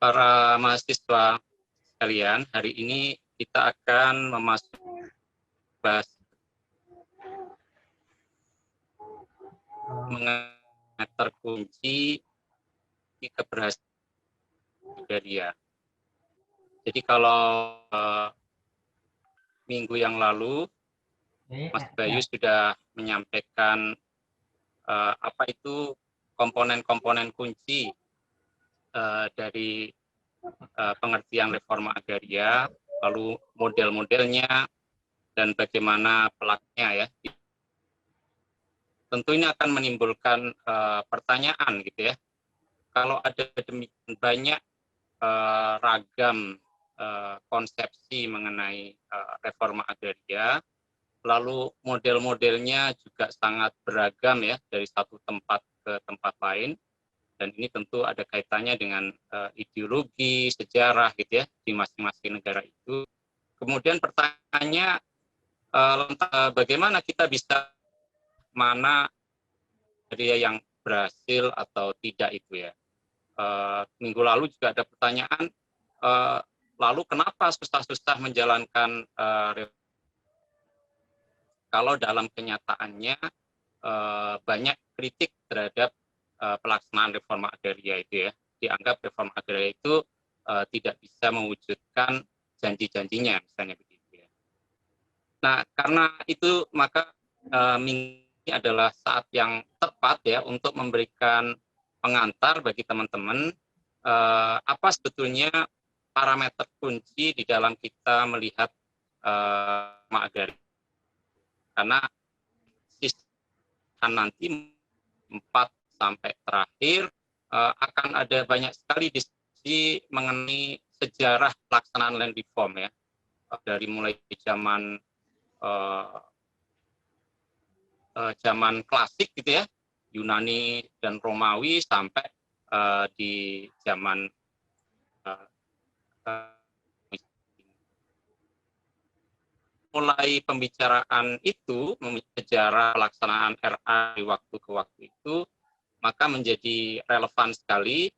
para mahasiswa sekalian, hari ini kita akan memasuki bahas mengenai terkunci keberhasilan agraria. Jadi kalau minggu yang lalu Mas Bayu sudah menyampaikan apa itu komponen-komponen kunci dari pengertian reforma agraria, lalu model-modelnya dan bagaimana pelakunya ya. Tentu ini akan menimbulkan pertanyaan gitu ya. Kalau ada demikian banyak ragam konsepsi mengenai reforma agraria, lalu model-modelnya juga sangat beragam ya dari satu tempat ke tempat lain, dan ini tentu ada kaitannya dengan ideologi, sejarah gitu ya di masing-masing negara itu. Kemudian pertanyaannya bagaimana kita bisa mana agraria yang berhasil atau tidak itu ya. Minggu lalu juga ada pertanyaan, lalu kenapa susah-susah menjalankan kalau dalam kenyataannya banyak kritik terhadap pelaksanaan reforma agraria itu ya, dianggap reforma agraria itu tidak bisa mewujudkan janji-janjinya misalnya begitu ya. Nah karena itu maka minggu ini adalah saat yang tepat ya untuk memberikan pengantar bagi teman-teman apa sebetulnya parameter kunci di dalam kita melihat reforma agraria. Karena nanti 4 sampai terakhir akan ada banyak sekali diskusi mengenai sejarah pelaksanaan land reform ya, dari mulai zaman zaman klasik gitu ya, Yunani dan Romawi sampai di zaman mulai pembicaraan itu, sejarah pelaksanaan RA di waktu ke waktu itu, maka menjadi relevan sekali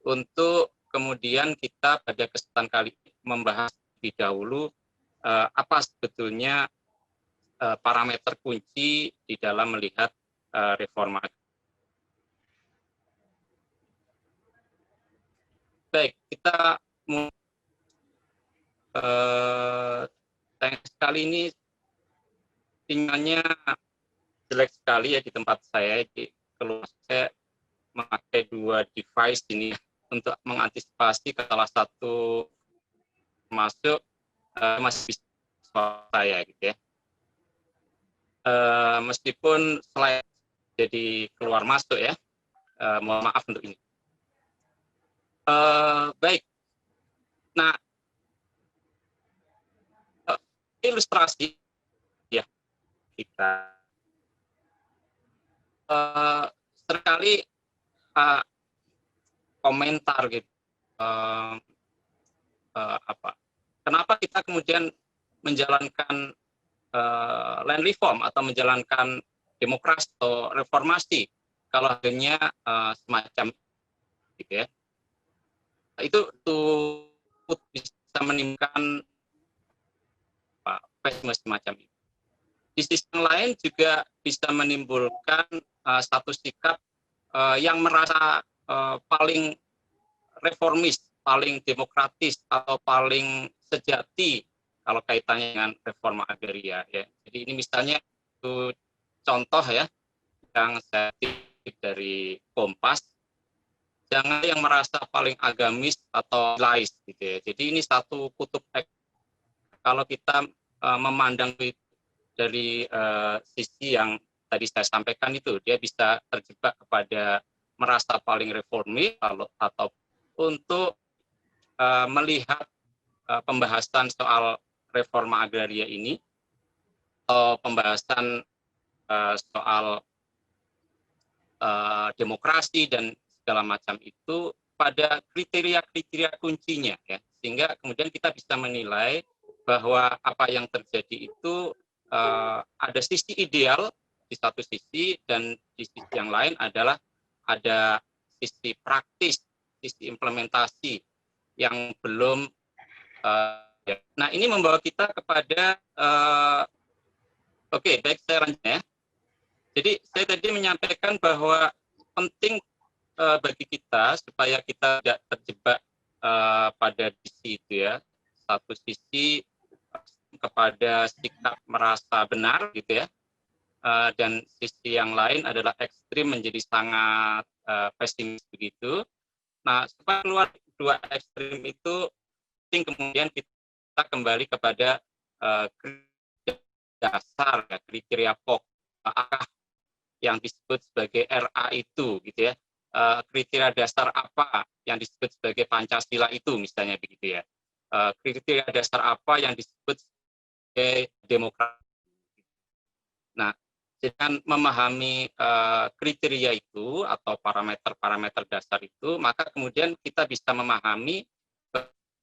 untuk kemudian kita pada kesempatan kali ini membahas lebih dahulu apa sebetulnya parameter kunci di dalam melihat reforma. Baik, kita sayang sekali ini sinyalnya jelek sekali ya di tempat saya. Jadi kalau saya memakai 2 device ini untuk mengantisipasi ke salah satu masuk masih bisa suara saya gitu ya. Meskipun slide jadi keluar masuk ya, mohon maaf untuk ini. Baik, nah ilustrasi ya kita seringkali komentar gitu apa? Kenapa kita kemudian menjalankan land reform atau menjalankan demokrasi atau reformasi kalau akhirnya semacam gitu ya, itu tuh bisa menimbulkan pesimisme semacam itu. Di sisi yang lain juga bisa menimbulkan satu sikap yang merasa paling reformis, paling demokratis atau paling sejati kalau kaitannya dengan reforma agraria ya. Jadi ini misalnya itu contoh ya yang saya titip dari Kompas, jangan yang merasa paling agamis atau lais gitu ya. Jadi ini satu kutub kalau kita memandang dari sisi yang tadi saya sampaikan itu, dia bisa terjebak kepada merasa paling reformis atau untuk melihat pembahasan soal reforma agraria ini atau pembahasan soal demokrasi dan segala macam itu pada kriteria-kriteria kuncinya ya, sehingga kemudian kita bisa menilai bahwa apa yang terjadi itu ada sisi ideal di satu sisi dan di sisi yang lain adalah ada sisi praktis, sisi implementasi yang belum. Nah, ini membawa kita kepada oke, baik, saya lanjut ya. Jadi saya tadi menyampaikan bahwa penting bagi kita supaya kita tidak terjebak pada sisi itu ya. Satu sisi kepada sikap merasa benar gitu ya, dan sisi yang lain adalah ekstrim menjadi sangat pesimis begitu. Nah, supaya keluar dua ekstrim itu, penting kemudian kita kembali kepada dasar ya, kriteria pokok yang disebut sebagai RA itu gitu ya. Kriteria dasar apa yang disebut sebagai Pancasila itu misalnya begitu ya. Kriteria dasar apa yang disebut sebagai demokrasi. Nah, dengan memahami kriteria itu atau parameter-parameter dasar itu, maka kemudian kita bisa memahami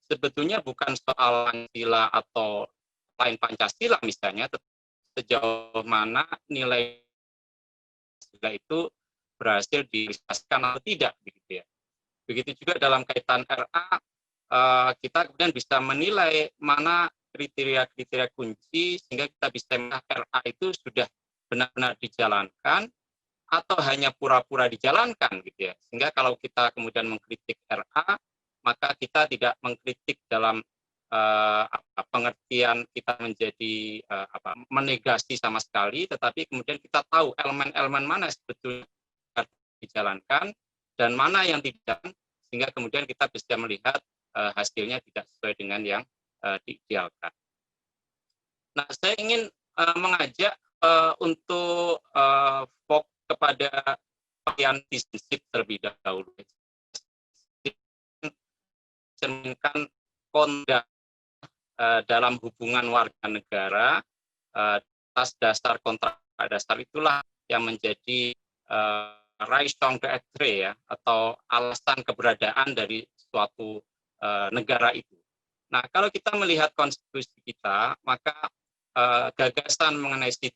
sebetulnya bukan soal Pancasila atau lain Pancasila misalnya, sejauh mana nilai itu berhasil direalisasikan atau tidak begitu ya. Begitu juga dalam kaitan RA, kita kemudian bisa menilai mana kriteria-kriteria kunci sehingga kita bisa melihat RA itu sudah benar-benar dijalankan atau hanya pura-pura dijalankan gitu ya. Sehingga kalau kita kemudian mengkritik RA, maka kita tidak mengkritik dalam pengertian kita menjadi menegasi sama sekali, tetapi kemudian kita tahu elemen-elemen mana sebetulnya dijalankan dan mana yang tidak, sehingga kemudian kita bisa melihat hasilnya tidak sesuai dengan yang diidealkan. Nah, saya ingin mengajak untuk fokus kepada pilihan citizenship terlebih dahulu. Cerminkan kondak dalam hubungan warga negara, atas dasar kontrak dasar itulah yang menjadi raison d'être ya, atau alasan keberadaan dari suatu negara itu. Nah, kalau kita melihat konstitusi kita, maka gagasan mengenai itu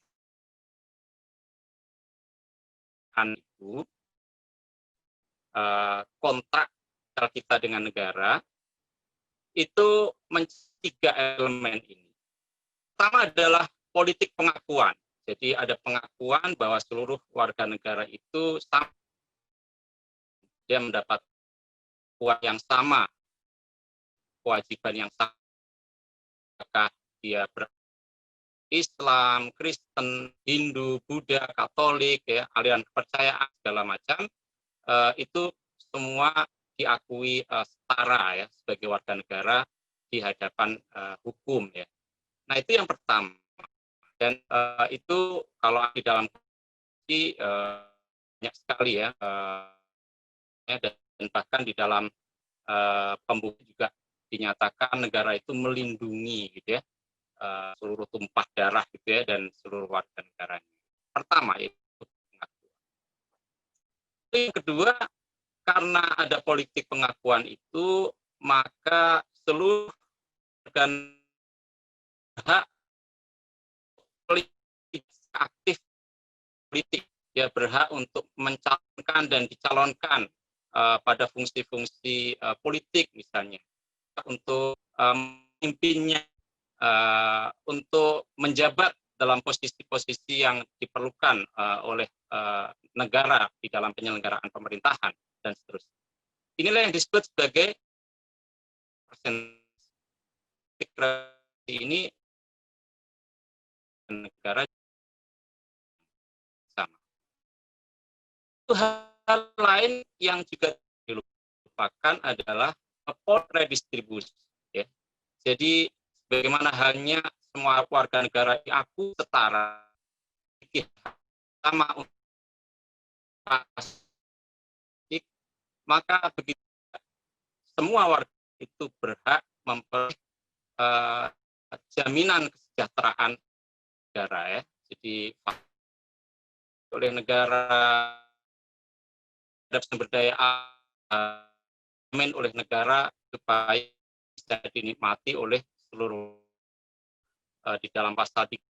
kontrak kita dengan negara itu tiga elemen ini. Pertama adalah politik pengakuan. Jadi ada pengakuan bahwa seluruh warga negara itu sama, dia mendapat hak yang sama, kewajiban yang sama, apakah dia Islam, Kristen, Hindu, Buddha, Katolik, ya, aliran kepercayaan segala macam, itu semua diakui setara ya sebagai warga negara di hadapan hukum ya. Nah, itu yang pertama. Dan itu kalau di dalam banyak sekali ya, dan bahkan di dalam pembuku juga dinyatakan negara itu melindungi gitu ya, seluruh tumpah darah gitu ya, dan seluruh warga negaranya. Pertama itu pengakuan. Yang kedua, karena ada politik pengakuan itu, maka seluruh warga hak politik aktif politik dia berhak untuk mencalonkan dan dicalonkan pada fungsi-fungsi politik misalnya, untuk memimpinnya, untuk menjabat dalam posisi-posisi yang diperlukan oleh negara di dalam penyelenggaraan pemerintahan dan seterusnya. Inilah yang disebut sebagai ini negara sama. Itu hal lain yang juga dilupakan adalah redistribusi. Ya. Jadi bagaimana halnya semua warga negara diakui setara, sama untuk maka begitu semua warga itu berhak memperoleh jaminan kesejahteraan negara ya. Jadi oleh negara terhadap sumber daya alam oleh negara supaya bisa dinikmati oleh seluruh di dalam pasal 3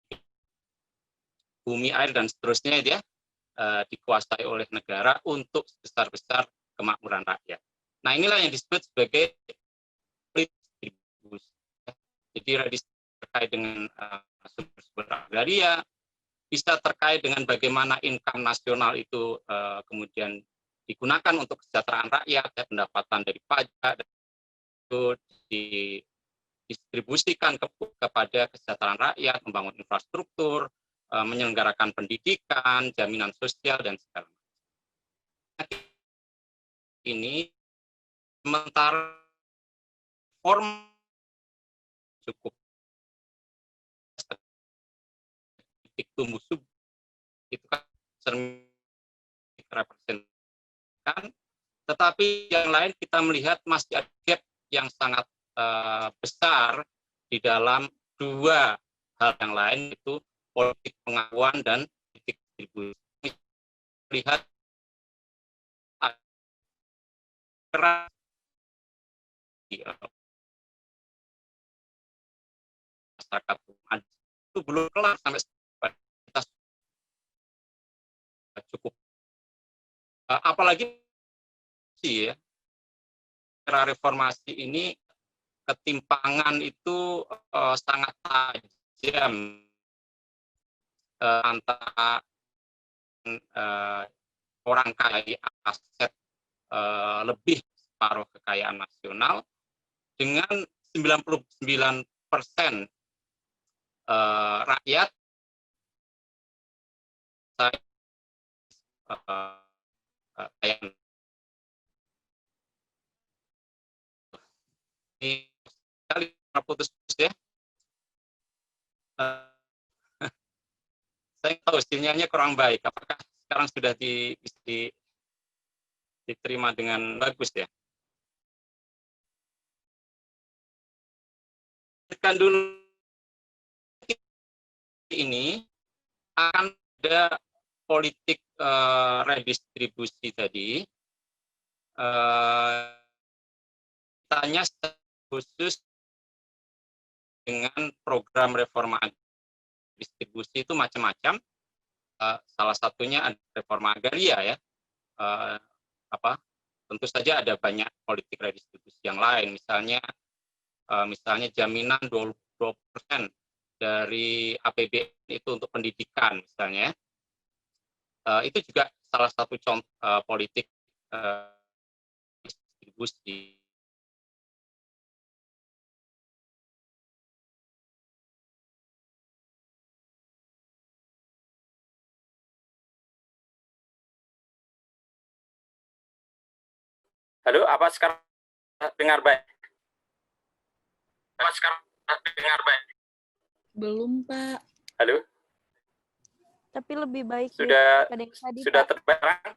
bumi, air dan seterusnya ya, dikuasai oleh negara untuk sebesar-besar kemakmuran rakyat. Nah, inilah yang disebut sebagai Jadi redistribusi terkait dengan sumber-sumber agraria, bisa terkait dengan bagaimana income nasional itu kemudian digunakan untuk kesejahteraan rakyat, ya, pendapatan dari pajak itu didistribusikan kepada kesejahteraan rakyat, membangun infrastruktur, menyelenggarakan pendidikan, jaminan sosial dan segala macam. Ini sementara form cukup titik tumbuh sub itu kan sering representasikan, tetapi yang lain kita melihat masih ada gap yang sangat besar di dalam dua hal yang lain, itu politik pengakuan dan politik distribusi. Lihat keras masyarakat itu belum kelar sampai kita cukup apalagi sih ya, era reformasi ini ketimpangan itu sangat tajam antara orang kaya aset lebih separuh kekayaan nasional dengan 99% rakyat ini sekali putus ya. Saya tahu sinyalnya kurang baik. Apakah sekarang sudah diterima dengan bagus ya? Kan dulu ini akan ada politik redistribusi tadi. Tanya khusus dengan program reforma distribusi itu macam-macam. Salah satunya ada reforma agraria ya. Tentu saja ada banyak politik redistribusi yang lain, misalnya jaminan 20% dari APBN itu untuk pendidikan misalnya. Itu juga salah satu contoh politik distribusi. Halo, apa sekarang dengar baik? Apa sekarang dengar baik? Belum, Pak. Halo? Tapi lebih baik sudah tadi, sudah Pak. terbarang?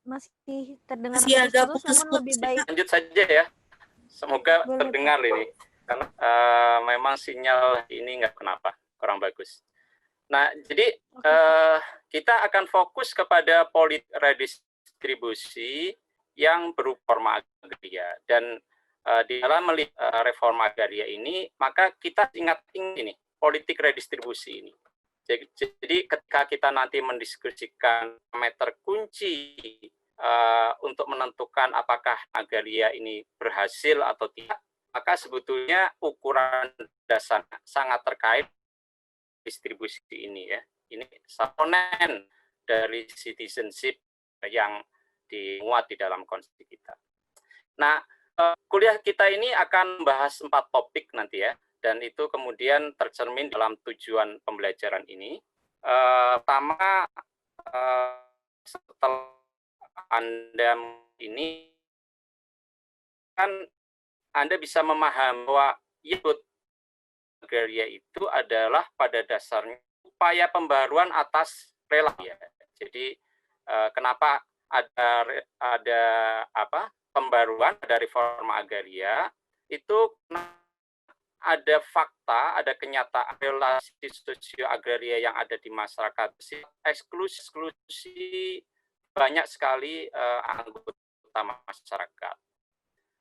Masih terdengar Masih agak putus-putus, namun lebih baik. Lanjut saja ya. Semoga Boleh, terdengar Pak. ini. Karena memang sinyal ini nggak kenapa, kurang bagus. Nah, jadi kita akan fokus kepada politik redistribusi yang berupa reforma agraria. Dan di dalam reforma agraria ini, maka kita ingat ini, politik redistribusi ini. Jadi ketika kita nanti mendiskusikan parameter kunci untuk menentukan apakah agraria ini berhasil atau tidak, maka sebetulnya ukuran dasar sangat terkait distribusi ini ya. Ini komponen dari citizenship yang dimuat di dalam konstitusi kita. Nah, kuliah kita ini akan membahas 4 topik nanti ya, dan itu kemudian tercermin dalam tujuan pembelajaran ini. Pertama, setelah Anda ini kan Anda bisa memahami bahwa agraria itu adalah pada dasarnya upaya pembaruan atas relasi ya. Jadi kenapa ada pembaruan, ada reforma agraria itu ada fakta, ada kenyataan relasi sosio-agraria yang ada di masyarakat, eksklusi banyak sekali anggota masyarakat.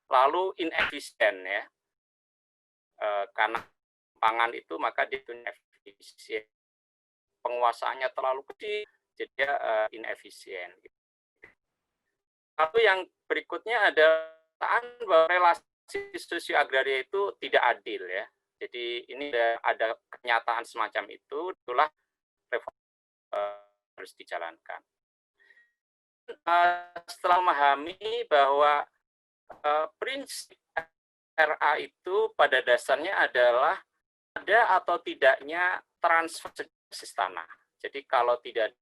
Lalu inefisien ya, karena pangan itu maka dia inefisien, penguasaannya terlalu kecil, jadi dia inefisien. Lalu yang berikutnya ada bahwa relasi sosio agraria itu tidak adil ya. Jadi ini ada kenyataan semacam itu, itulah reform harus dijalankan. Setelah memahami bahwa prinsip RA itu pada dasarnya adalah ada atau tidaknya transfer berbasis tanah. Jadi kalau tidak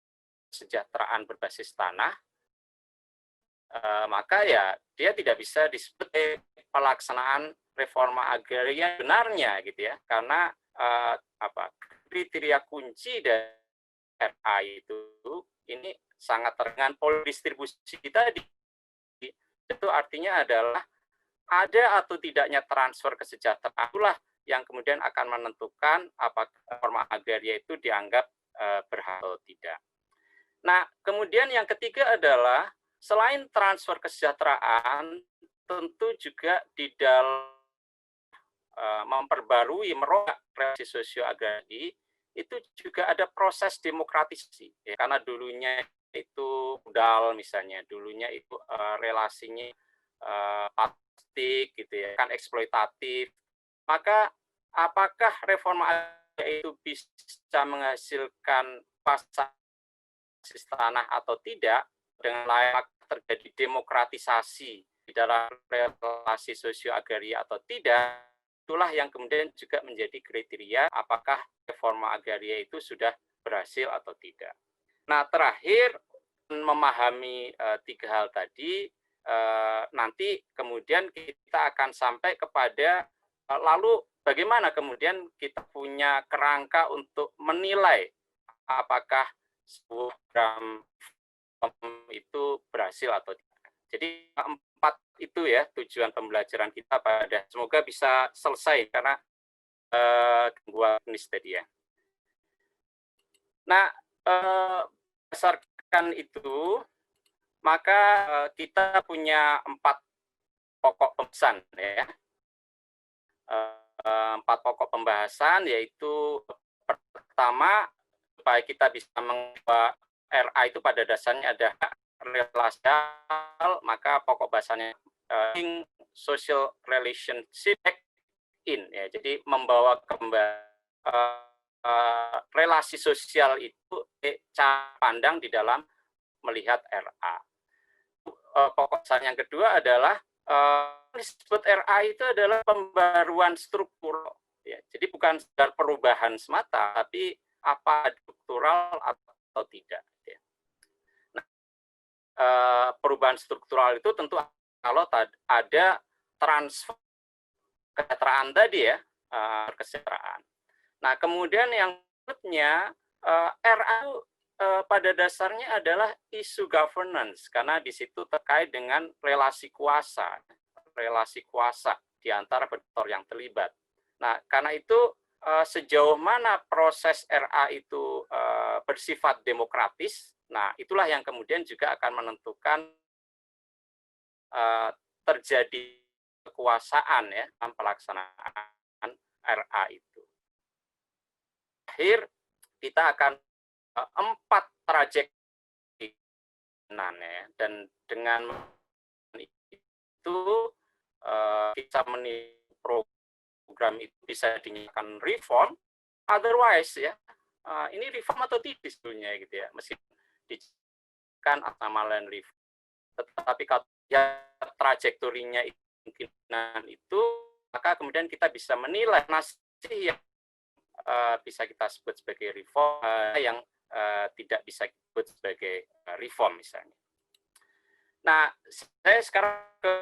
kesejahteraan berbasis tanah, maka ya dia tidak bisa disebut pelaksanaan reforma agraria benarnya gitu ya, karena kriteria kunci dari RA itu ini sangat dengan distribusi tadi. Itu artinya adalah ada atau tidaknya transfer kesejahteraan, itulah yang kemudian akan menentukan apakah reforma agraria itu dianggap berhak atau tidak. Nah, kemudian yang ketiga adalah selain transfer kesejahteraan, tentu juga di dalam memperbarui, merombak relasi sosio-agraria, itu juga ada proses demokratisasi. Ya, karena dulunya itu feudal misalnya, dulunya itu relasinya patristik gitu ya, kan eksploitatif. Maka apakah reforma agraria itu bisa menghasilkan pasar tanah atau tidak, dengan layak terjadi demokratisasi di dalam relasi sosio-agraria atau tidak, itulah yang kemudian juga menjadi kriteria apakah reforma agraria itu sudah berhasil atau tidak. Nah, terakhir memahami tiga hal tadi, nanti kemudian kita akan sampai kepada lalu bagaimana kemudian kita punya kerangka untuk menilai apakah sebuah program itu berhasil atau tidak. Jadi 4 itu ya tujuan pembelajaran kita pada semoga bisa selesai karena gangguan teknis tadi ya. Nah, berdasarkan itu maka kita punya 4 pokok pembahasan ya. 4 pokok pembahasan yaitu pertama supaya kita bisa mengubah RA itu pada dasarnya ada relasial, maka pokok bahasanya social relationship in ya. Jadi membawa kembali relasi sosial itu cara pandang di dalam melihat RA. Pokok bahasa yang kedua adalah disebut RA itu adalah pembaruan struktural ya. Jadi bukan sekedar perubahan semata, tapi apa struktural atau tidak ya. Nah, perubahan struktural itu tentu kalau ada transfer kesejahteraan tadi ya, kesejahteraan. Nah, kemudian yang berikutnya RA pada dasarnya adalah isu governance karena di situ terkait dengan relasi kuasa di antara aktor yang terlibat. Nah, karena itu sejauh mana proses RA itu bersifat demokratis, nah itulah yang kemudian juga akan menentukan terjadi kekuasaan ya dalam pelaksanaan RA itu. Akhir kita akan 4 trajektori ya, dan dengan itu bisa program itu bisa dinyatakan reform, otherwise ya ini reform atau tidak sebetulnya gitu ya, meskipun dijelaskan nama lain reform, tetapi kalau ya trajektorinya kemungkinan itu, maka kemudian kita bisa menilai nasib yang bisa kita sebut sebagai reform, yang tidak bisa disebut sebagai reform misalnya. Nah, saya sekarang ke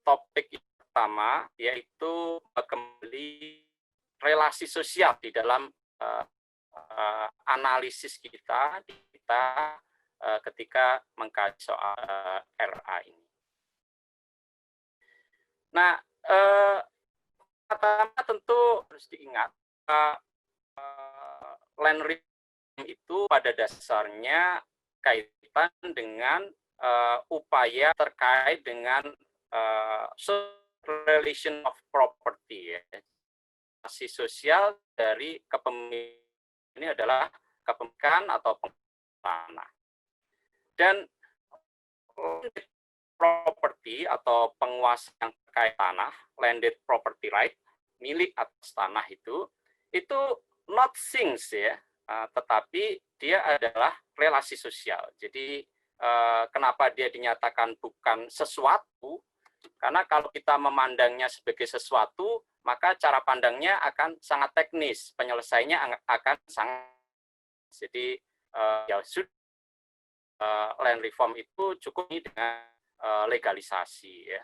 topik pertama, yaitu kembali relasi sosial di dalam analisis kita ketika mengkaji soal RA ini. Nah, pertama tentu harus diingat land reform itu pada dasarnya kaitan dengan upaya terkait dengan relation of property ya. Relasi sosial dari kepemilikan ini adalah kepemilikan atau tanah. Dan property atau penguasa yang terkait tanah, landed property right, milik atas tanah itu not things ya, tetapi dia adalah relasi sosial. Jadi kenapa dia dinyatakan bukan sesuatu? Karena kalau kita memandangnya sebagai sesuatu, maka cara pandangnya akan sangat teknis, penyelesaiannya akan sangat. Jadi ya land reform itu cukup dengan legalisasi, ya,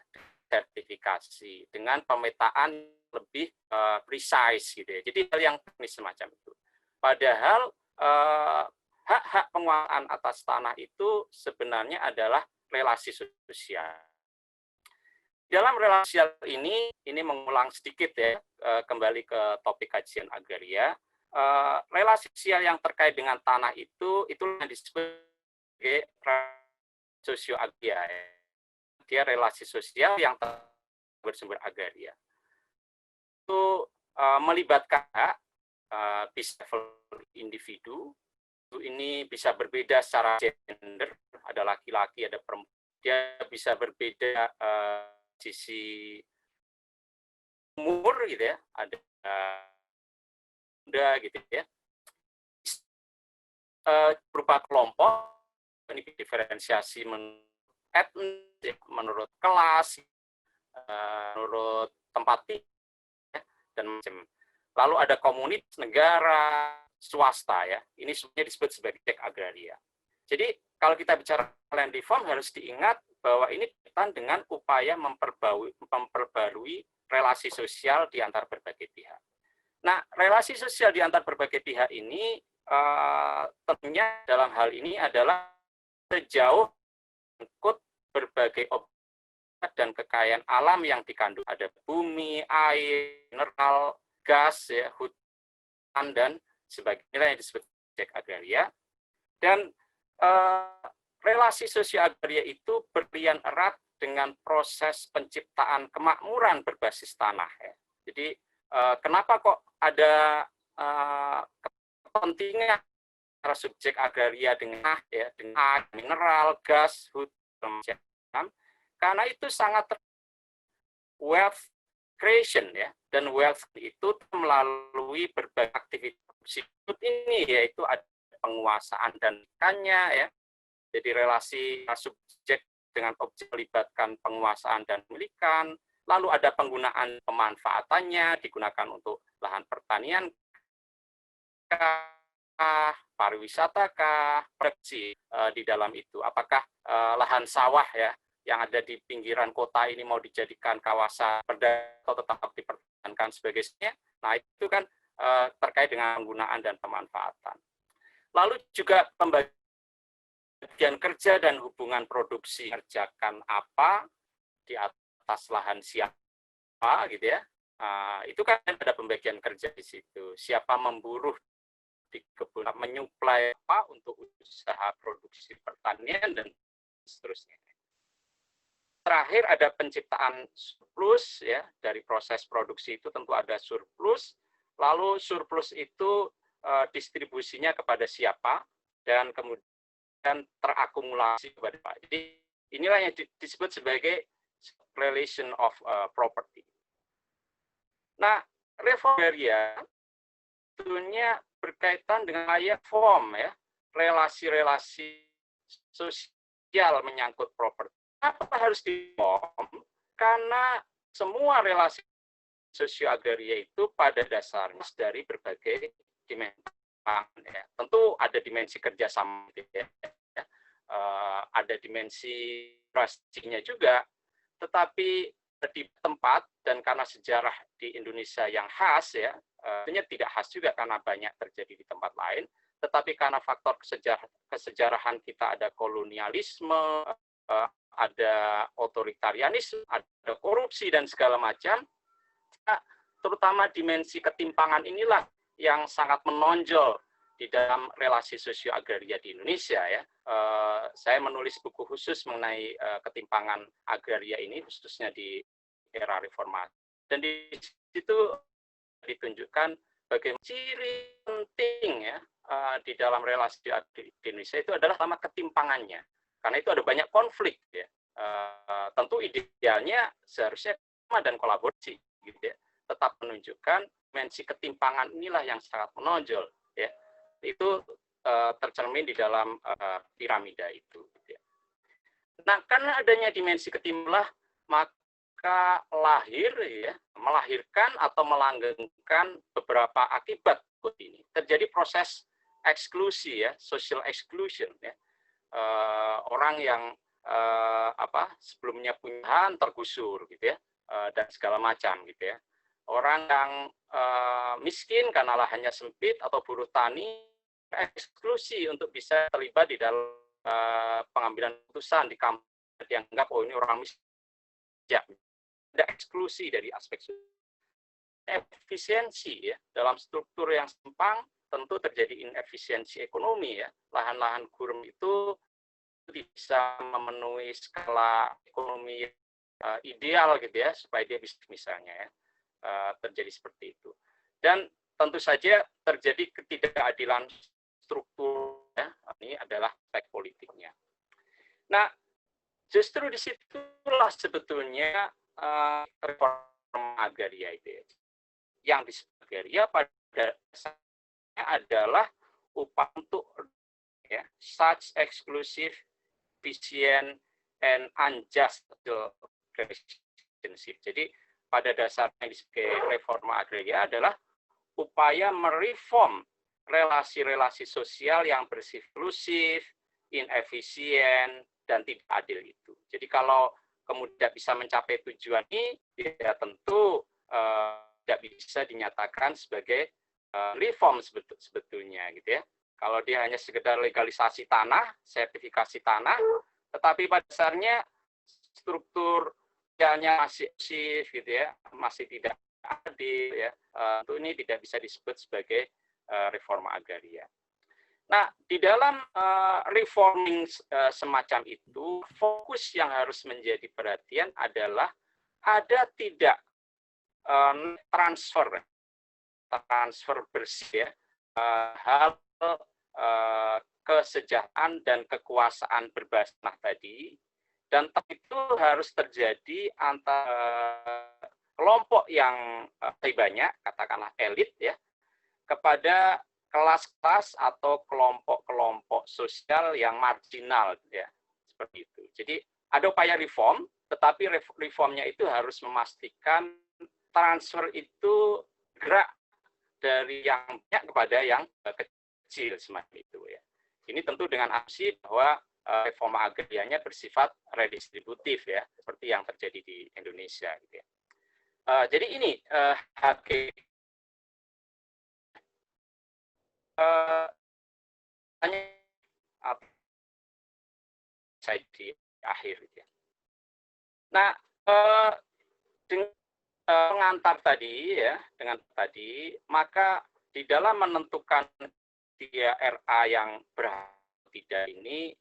sertifikasi, dengan pemetaan lebih precise gitu ya. Jadi hal yang teknis semacam itu. Padahal hak-hak penguasaan atas tanah itu sebenarnya adalah relasi sosial. Dalam relasi sosial ini mengulang sedikit ya, kembali ke topik kajian agraria. Relasi sosial yang terkait dengan tanah itu yang disebut sebagai sosio-agraria. Dia relasi sosial yang bersumber agraria. Itu melibatkan bisa individu, ini bisa berbeda secara gender, ada laki-laki, ada perempuan, dia bisa berbeda sisi umur gitu ya, ada muda gitu ya, berupa kelompok, ini diferensiasi menurut etnis, menurut kelas, menurut tempat tinggal, dan macam. Lalu ada komunitas, negara, swasta ya, ini sebenarnya disebut sebagai agraria. Jadi kalau kita bicara land reform harus diingat bahwa ini berkaitan dengan upaya memperbarui relasi sosial di antar berbagai pihak. Nah, relasi sosial di antar berbagai pihak ini tentunya dalam hal ini adalah sejauh ikut berbagai objek dan kekayaan alam yang dikandung. Ada bumi, air, mineral, gas, ya, hutan, dan sebagainya yang disebut objek agraria. Dan relasi sosial agraria itu berlian erat dengan proses penciptaan kemakmuran berbasis tanah. Ya. Jadi kenapa kok ada kepentingan antara subjek agraria dengan mineral, gas, hutan, macam? Karena itu sangat wealth creation ya, dan wealth itu melalui berbagai aktivitas ini, yaitu ada penguasaan dan ikannya ya. Jadi relasi subjek dengan objek melibatkan penguasaan dan milikan, lalu ada penggunaan pemanfaatannya, digunakan untuk lahan pertanian, pariwisata, produksi di dalam itu. Apakah lahan sawah ya yang ada di pinggiran kota ini mau dijadikan kawasan perdagangan atau tetap dipertahankan sebagainya? Nah itu kan terkait dengan penggunaan dan pemanfaatan. Lalu juga pembagian kerja dan hubungan produksi, kerjakan apa di atas lahan siapa gitu ya. Itu kan ada pembagian kerja di situ. Siapa memburuh di kebun, menyuplai apa untuk usaha produksi pertanian dan seterusnya. Terakhir ada penciptaan surplus ya, dari proses produksi itu tentu ada surplus. Lalu surplus itu distribusinya kepada siapa dan kemudian terakumulasi kepada apa. Jadi inilah yang disebut sebagai relation of property. Nah, reform agraria tentunya berkaitan dengan layak form ya, relasi-relasi sosial menyangkut properti. Kenapa harus diform? Karena semua relasi sosio agraria itu pada dasarnya dari berbagai dimensi. Ya. Tentu ada dimensi kerjasama, ya. Ada dimensi pastinya juga, tetapi di tempat dan karena sejarah di Indonesia yang khas ya, tentunya tidak khas juga karena banyak terjadi di tempat lain, tetapi karena faktor kesejarahan kita ada kolonialisme, ada otoritarianisme, ada korupsi dan segala macam, terutama dimensi ketimpangan inilah yang sangat menonjol di dalam relasi sosio agraria di Indonesia ya. Saya menulis buku khusus mengenai ketimpangan agraria ini khususnya di era reformasi, dan di situ ditunjukkan bagaimana ciri penting ya di dalam relasi di Indonesia itu adalah sama ketimpangannya, karena itu ada banyak konflik ya. Tentu idealnya seharusnya sama dan kolaborasi, gitu ya. Tetap menunjukkan dimensi ketimpangan inilah yang sangat menonjol, ya. Itu tercermin di dalam piramida itu. Gitu ya. Nah, karena adanya dimensi ketimpangan, maka melahirkan atau melanggengkan beberapa akibat ini. Terjadi proses eksklusi, ya, social exclusion, ya. Orang yang sebelumnya punya lahan tergusur, gitu ya, dan segala macam, gitu ya. Orang yang miskin karena lahannya sempit atau buruh tani eksklusi untuk bisa terlibat di dalam pengambilan putusan di kampus, dianggap ini orang miskin. Ya, ada eksklusi dari aspek efisiensi, ya. Dalam struktur yang sempang tentu terjadi inefisiensi ekonomi, ya. Lahan-lahan gurem itu bisa memenuhi skala ekonomi ideal, gitu ya, supaya dia bisa misalnya, ya, terjadi seperti itu. Dan tentu saja terjadi ketidakadilan struktur, ya. Ini adalah aspek politiknya. Nah, justru disitulah sebetulnya reforma agraria itu, ya. Yang disebut agraria pada dasarnya adalah upaya untuk, ya, such exclusive, efficient, and unjust relationship. Jadi pada dasarnya disebut reforma agraria adalah upaya mereform relasi-relasi sosial yang bersifat eksklusif, inefisien, dan tidak adil itu. Jadi kalau kemudian bisa mencapai tujuan ini, ya tentu tidak bisa dinyatakan sebagai reform sebetulnya, gitu ya. Kalau dia hanya sekedar legalisasi tanah, sertifikasi tanah, tetapi pada dasarnya strukturnya masih eksklusif, gitu ya, masih tidak adil, ya. Tentu ini tidak bisa disebut sebagai reforma agraria. Nah, di dalam reforming semacam itu, fokus yang harus menjadi perhatian adalah ada tidak transfer bersih, ya, hal kesejahteraan dan kekuasaan berbasis tanah tadi, dan itu harus terjadi antara kelompok yang banyak, katakanlah elit, ya, kepada kelas-kelas atau kelompok-kelompok sosial yang marginal, ya, seperti itu. Jadi ada upaya reform, tetapi reformnya itu harus memastikan transfer itu gerak dari yang banyak kepada yang kecil, semacam itu, ya. Ini tentu dengan asumsi bahwa reforma agrarianya bersifat redistributif, ya, seperti yang terjadi di Indonesia, gitu ya. Jadi ini hanya saya di akhir, gitu ya. Nah, dengan pengantar tadi, ya, dengan tadi, maka di dalam menentukan dia RA yang tidak ini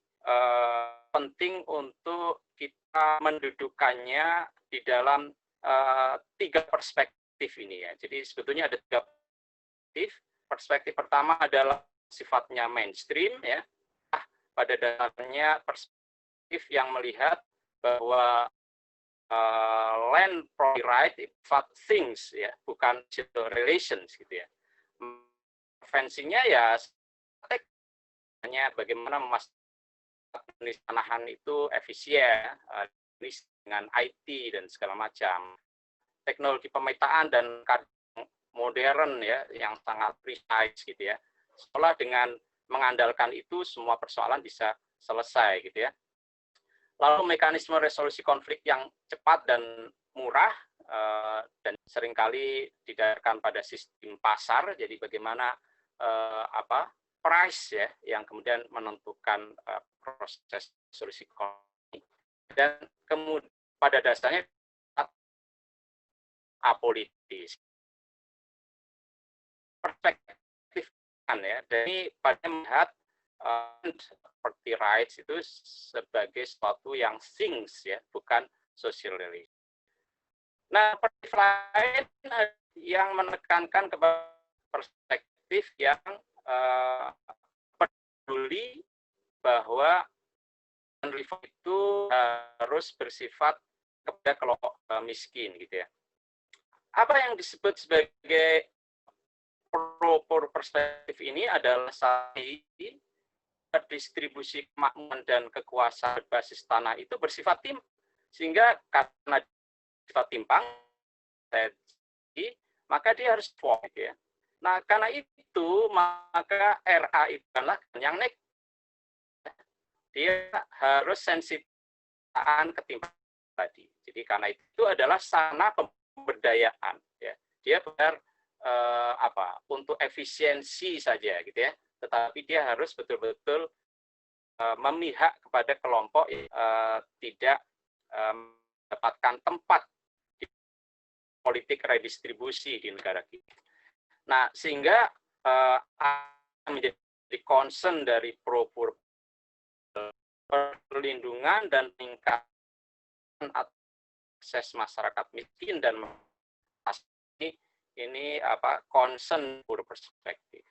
penting untuk kita mendudukannya di dalam 3 perspektif ini, ya. Jadi sebetulnya ada 3 perspektif. Perspektif pertama adalah sifatnya mainstream, ya. Pada dasarnya perspektif yang melihat bahwa land property right sifat things, ya, bukan relations, gitu ya. Intervensinya ya hanya bagaimana memastikan tanahan itu efisien, dengan IT dan segala macam, teknologi pemetaan dan modern, ya, yang sangat precise, gitu ya. Seolah dengan mengandalkan itu semua persoalan bisa selesai, gitu ya. Lalu mekanisme resolusi konflik yang cepat dan murah, dan seringkali didasarkan pada sistem pasar. Jadi bagaimana price, ya, yang kemudian menentukan proses resolusi konflik. Dan kemudian pada dasarnya apolitis. Perspektif, ya, dari pada melihat property rights itu sebagai sesuatu yang things, ya, bukan social relation. Nah, perspektif lain yang menekankan kepada perspektif yang peduli bahwa reform itu harus bersifat kepada kelompok miskin gitu ya. Apa yang disebut sebagai pro perspektif ini adalah distribusi kemakmuran dan kekuasaan berbasis tanah itu bersifat timpang, sehingga karena sifat timpang maka dia harus form gitu ya. Nah, karena itu maka RA itu adalah yang negatif. Dia harus sensitifan ketimpangan tadi. Jadi karena itu adalah sarana pemberdayaan ya. Dia benar untuk efisiensi saja gitu ya. Tetapi dia harus betul-betul memihak kepada kelompok yang tidak mendapatkan tempat di politik redistribusi di negara kita. Nah, sehingga menjadi concern dari perlindungan dan peningkatan akses masyarakat miskin dan ini concern perspektif.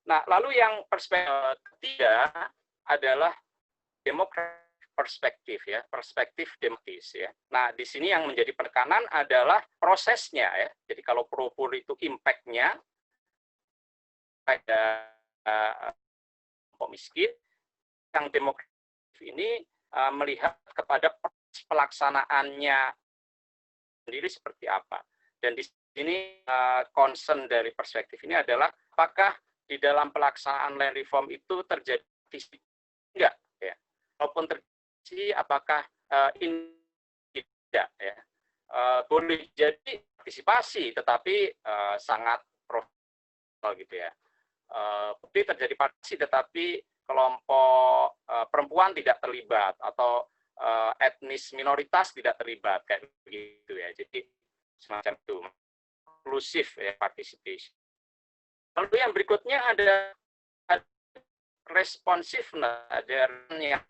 Nah, lalu yang perspektif ketiga adalah perspektif ya, perspektif demokratis ya. Nah, di sini yang menjadi penekanan adalah prosesnya ya. Jadi kalau pro-pur itu impact-nya pada kelompok miskin, yang demokratis ini melihat kepada pelaksanaannya sendiri seperti apa. Dan di sini concern dari perspektif ini adalah apakah di dalam pelaksanaan land reform itu terjadi enggak ya. Walaupun terjadi apakah tidak ya. Boleh jadi partisipasi tetapi sangat profesional gitu ya. Boleh terjadi partisipasi tetapi kelompok perempuan tidak terlibat atau etnis minoritas tidak terlibat kayak begitu ya. Jadi semacam itu inklusif ya, participation. Lalu yang berikutnya ada responsiveness, ada yang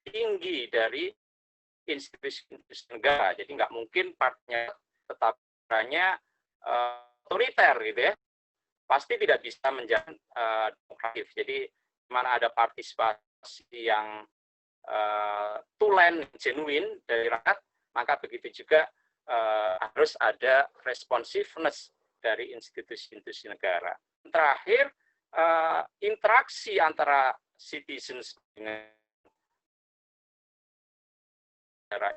tinggi dari institusi negara. Jadi nggak mungkin partnya tetap hanya otoriter gitu ya. Pasti tidak bisa menjadi demokratif. Jadi mana ada partisipasi yang tulen, genuine dari rakyat, maka begitu juga harus ada responsiveness dari institusi-institusi negara. Terakhir, interaksi antara citizens dengan negara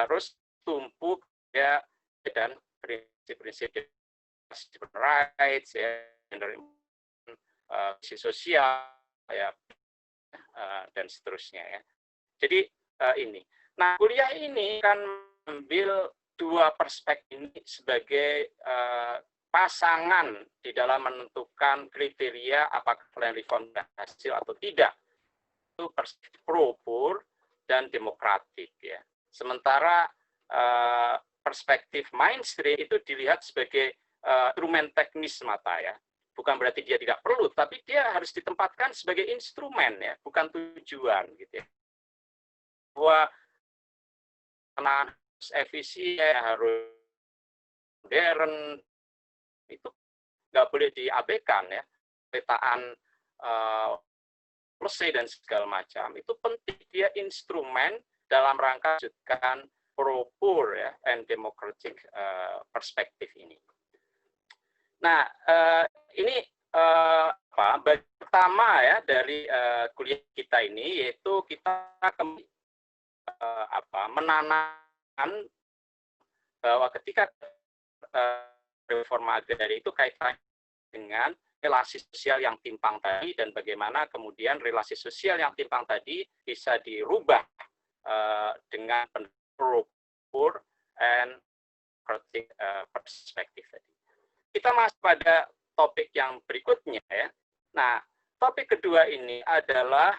harus tumbuh ya, dan prinsip-prinsip rights ya, sosial ya, dan seterusnya ya. Jadi ini. Nah, kuliah ini kan ambil dua perspektif ini sebagai pasangan di dalam menentukan kriteria apakah land reform berhasil atau tidak. Itu perspektif pro-pur dan demokratik ya. Sementara perspektif mainstream itu dilihat sebagai instrumen teknis semata ya. Bukan berarti dia tidak perlu, tapi dia harus ditempatkan sebagai instrumen ya, bukan tujuan gitu ya. Bahwa harus efisien, harus modern, itu nggak boleh diabaikan ya. Petaan policy dan segala macam itu penting, dia instrumen dalam rangka mewujudkan pro-pur ya and democratic perspektif ini. Nah, ini bagian pertama ya dari kuliah kita ini, yaitu kita menanamkan bahwa ketika reforma agraria itu kaitannya dengan relasi sosial yang timpang tadi, dan bagaimana kemudian relasi sosial yang timpang tadi bisa dirubah dengan pro-pur and democratic perspektif tadi. Kita masuk pada topik yang berikutnya ya. Nah, topik kedua ini adalah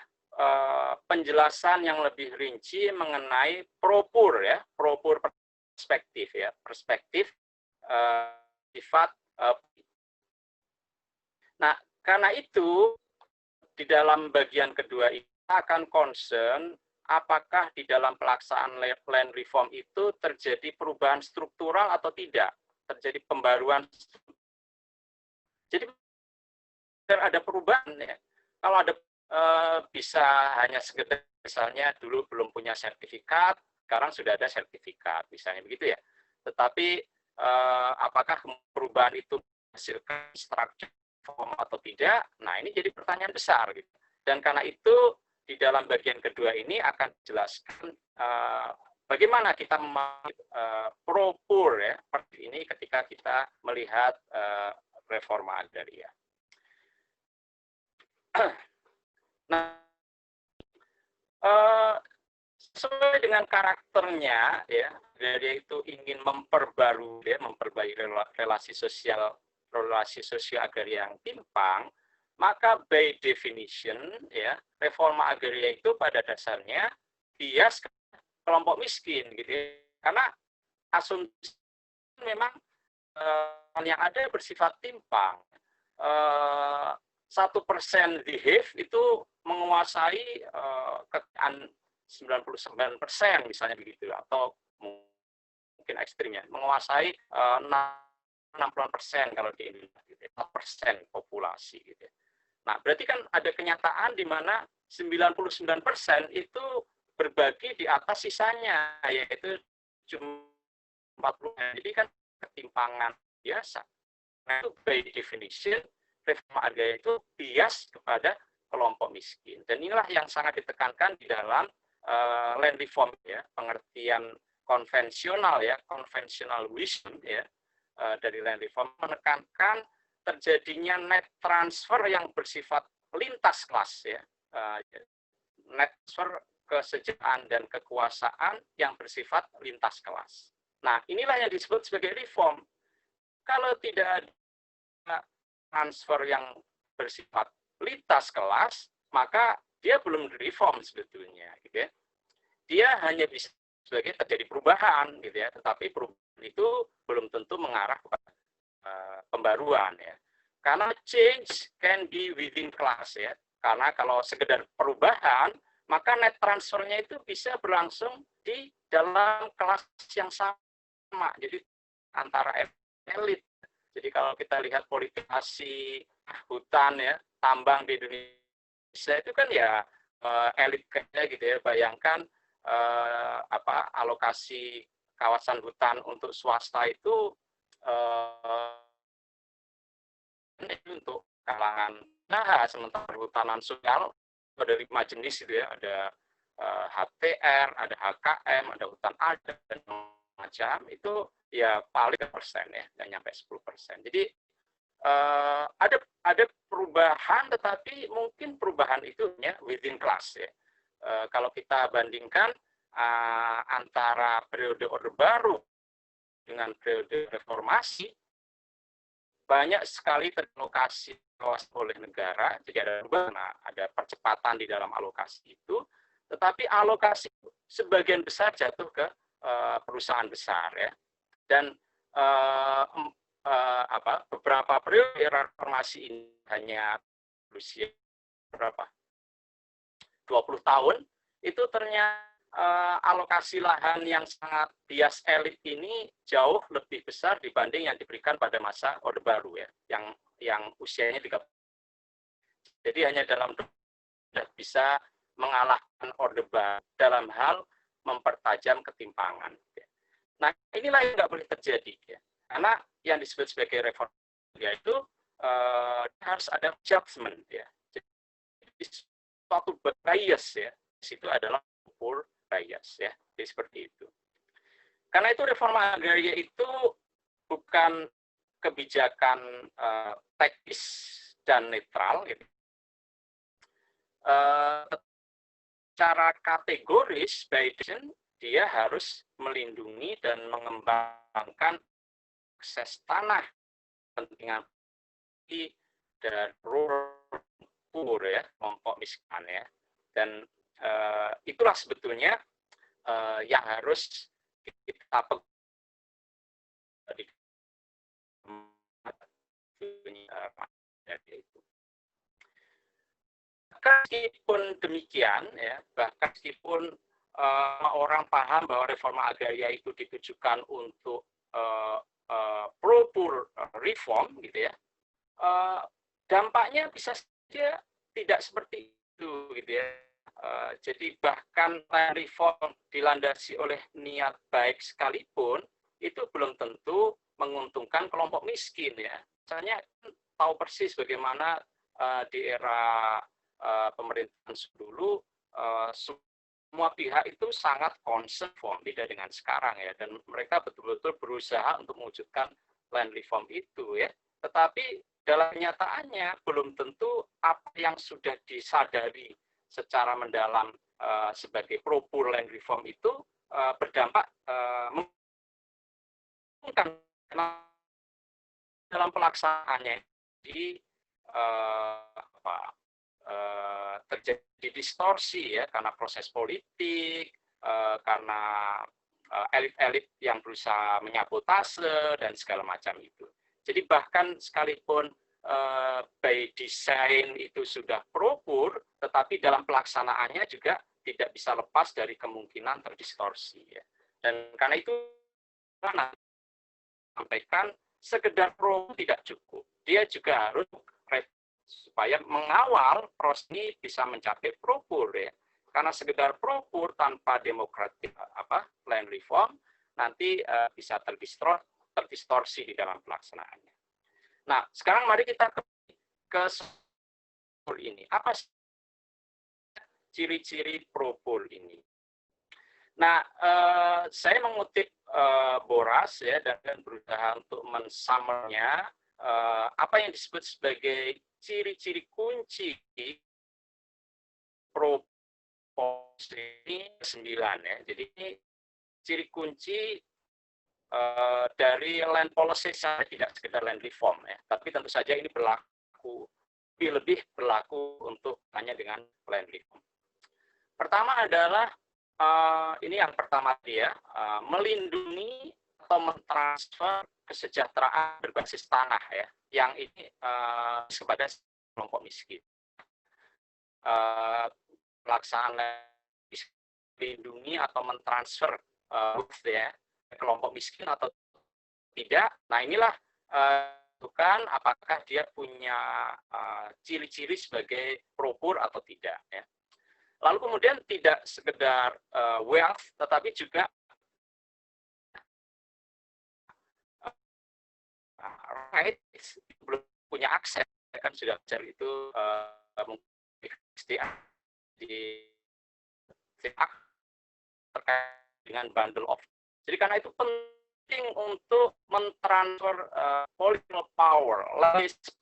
penjelasan yang lebih rinci mengenai pro-pur ya, pro-pur perspektif ya, perspektif sifat. Nah, karena itu di dalam bagian kedua ini kita akan concern apakah di dalam pelaksanaan land reform itu terjadi perubahan struktural atau tidak, terjadi pembaruan. Jadi ada perubahan ya. Kalau ada bisa hanya sekedar misalnya dulu belum punya sertifikat, sekarang sudah ada sertifikat, misalnya begitu ya. Tetapi apakah perubahan itu menghasilkan structure form atau tidak? Nah, ini jadi pertanyaan besar gitu. Dan karena itu di dalam bagian kedua ini akan dijelaskan bagaimana kita pro-pur ya seperti ini ketika kita melihat reforma agraria. Nah, sesuai dengan karakternya ya, dia itu ingin memperbarui relasi sosial agraria yang timpang, maka by definition ya reforma agraria itu pada dasarnya bias kelompok miskin gitu ya. Karena asumsi memang yang ada bersifat timpang. 1% di HIV itu menguasai kekayaan 99% misalnya begitu, atau mungkin ekstrimnya menguasai 60% kalau di Indonesia, gitu, 4% populasi. Gitu. Nah, berarti kan ada kenyataan di mana 99% itu berbagi di atas sisanya, yaitu cuma 40%. Jadi kan ketimpangan biasa. Nah, itu by definition reforma agraria itu bias kepada kelompok miskin. Dan inilah yang sangat ditekankan di dalam land reform ya, pengertian konvensional ya, conventional wisdom ya, dari land reform menekankan terjadinya net transfer yang bersifat lintas kelas ya, net transfer kesejahteraan dan kekuasaan yang bersifat lintas kelas. Nah, inilah yang disebut sebagai reform. Kalau tidak ada transfer yang bersifat lintas kelas, maka dia belum reform sebetulnya, gitu ya. Dia hanya bisa sebagai terjadi perubahan, gitu ya. Tetapi perubahan itu belum tentu mengarah kepada pembaruan, ya. Karena change can be within class, ya. Karena kalau sekedar perubahan, maka net transfernya itu bisa berlangsung di dalam kelas yang sama. Jadi antara elit. Jadi kalau kita lihat politisasi hutan ya, tambang di Indonesia itu kan ya elit kayaknya gitu ya. Bayangkan alokasi kawasan hutan untuk swasta itu untuk kalangan sementara perhutanan sosial ada 5 jenis gitu ya, ada HTR, ada HKM, ada hutan adat dan macam itu ya paling persen ya, nggak nyampe 10%. Jadi ada perubahan, tetapi mungkin perubahan itu ya within class ya. Kalau kita bandingkan antara periode Orde Baru dengan periode reformasi, banyak sekali teralokasi oleh negara, jadi ada perubahan, ada percepatan di dalam alokasi itu, tetapi alokasi sebagian besar jatuh ke perusahaan besar ya. Dan beberapa periode reformasi ini hanya berusia berapa 20 tahun itu ternyata alokasi lahan yang sangat bias elit ini jauh lebih besar dibanding yang diberikan pada masa Orde Baru ya, yang usianya 30. Jadi hanya dalam bisa mengalahkan Orde Baru dalam hal mempertajam ketimpangan. Nah, inilah yang nggak boleh terjadi ya. Karena yang disebut sebagai reform itu harus ada judgment ya. Jadi suatu bias ya. Itu adalah pure bias ya. Jadi seperti itu. Karena itu reforma agraria itu bukan kebijakan teknis dan netral gitu. Secara kategoris by definition dia harus melindungi dan mengembangkan akses tanah kepentingan dan rural poor ya, kelompok miskin ya. Dan itulah sebetulnya yang harus kita meskipun demikian ya, bahkan meskipun orang paham bahwa reforma agraria itu ditujukan untuk pro-poor reform gitu ya, dampaknya bisa saja tidak seperti itu gitu ya. Jadi bahkan land reform dilandasi oleh niat baik sekalipun, itu belum tentu menguntungkan kelompok miskin ya. Misalnya tahu persis bagaimana di era pemerintahan dulu semua pihak itu sangat concern, beda dengan sekarang ya, dan mereka betul-betul berusaha untuk mewujudkan land reform itu ya. Tetapi dalam kenyataannya belum tentu apa yang sudah disadari secara mendalam sebagai pro-poor land reform itu berdampak dalam pelaksanaannya. Jadi terjadi distorsi ya karena proses politik, karena elit-elit yang berusaha menyabotase dan segala macam itu. Jadi bahkan sekalipun by design itu sudah pro-poor, tetapi dalam pelaksanaannya juga tidak bisa lepas dari kemungkinan terdistorsi ya. Dan karena itu sampaikan sekedar pro tidak cukup. Dia juga harus supaya mengawal proses ini bisa mencapai pro-poor ya. Karena sekedar pro-poor tanpa demokratik land reform nanti bisa terdistorsi di dalam pelaksanaannya. Nah, sekarang mari kita ke ini. Apa ciri-ciri pro-poor ini? Nah, saya mengutip Boras ya dan berusaha untuk mensummary-nya apa yang disebut sebagai ciri-ciri kunci pro-poor ini 9 ya. Jadi ini ciri kunci dari land policy saya tidak sekedar land reform ya, tapi tentu saja ini berlaku lebih berlaku untuk hanya dengan land reform. Pertama adalah ini yang pertama dia melindungi atau mentransfer kesejahteraan berbasis tanah ya, yang ini kepada kelompok miskin. Pelaksanaan melindungi atau mentransfer ya kelompok miskin atau tidak. Nah inilah bukan apakah dia punya ciri-ciri sebagai pro-poor atau tidak ya. Lalu kemudian tidak sekedar wealth, tetapi juga rights, belum punya akses, kan sudah cari itu di terkait dengan bundle of. Jadi karena itu penting untuk mentransfer political power,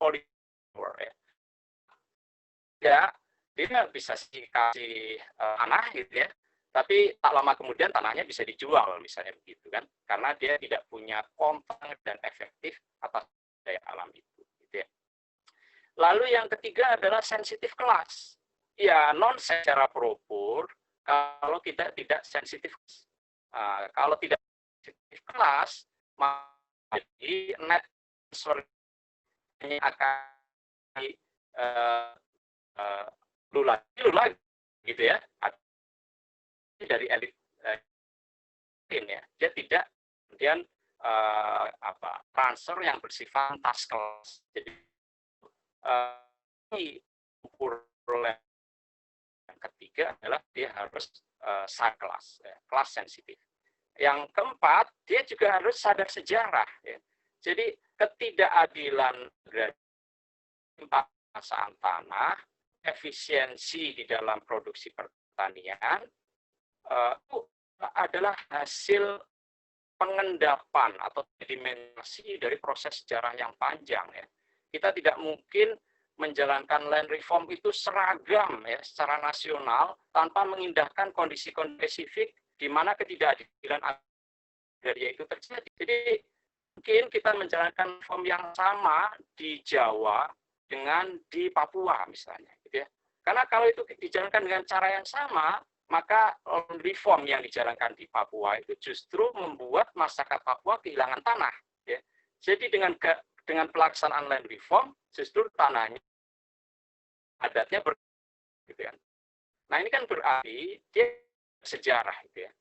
political power ya. Ya, dia bisa kasih tanah gitu ya, tapi tak lama kemudian tanahnya bisa dijual misalnya begitu kan, karena dia tidak punya kontak dan efektif atas daya alam itu gitu ya. Lalu yang ketiga adalah sensitive class. Ya, non secara pro-poor kalau kita tidak sensitif. Kalau tidak sensitif class, maka net transfer ini akan lu lagi gitu ya, dari elit ya, dia tidak kemudian transfer yang bersifat task class. Jadi yang ketiga adalah dia harus side class, kelas sensitif. Yang keempat, dia juga harus sadar sejarah ya. Jadi ketidakadilan penguasaan tanah, efisiensi di dalam produksi pertanian itu adalah hasil pengendapan atau sedimentasi dari proses sejarah yang panjang ya. Kita tidak mungkin menjalankan land reform itu seragam ya secara nasional tanpa mengindahkan kondisi-kondisi spesifik di mana ketidakadilan agraria itu terjadi. Jadi mungkin kita menjalankan reform yang sama di Jawa dengan di Papua misalnya gitu ya. Karena kalau itu dijalankan dengan cara yang sama, maka reform yang dijalankan di Papua itu justru membuat masyarakat Papua kehilangan tanah ya. Jadi dengan pelaksanaan land reform justru tanahnya adatnya gitu kan. Nah, ini kan berarti dia sejarah gitu ya.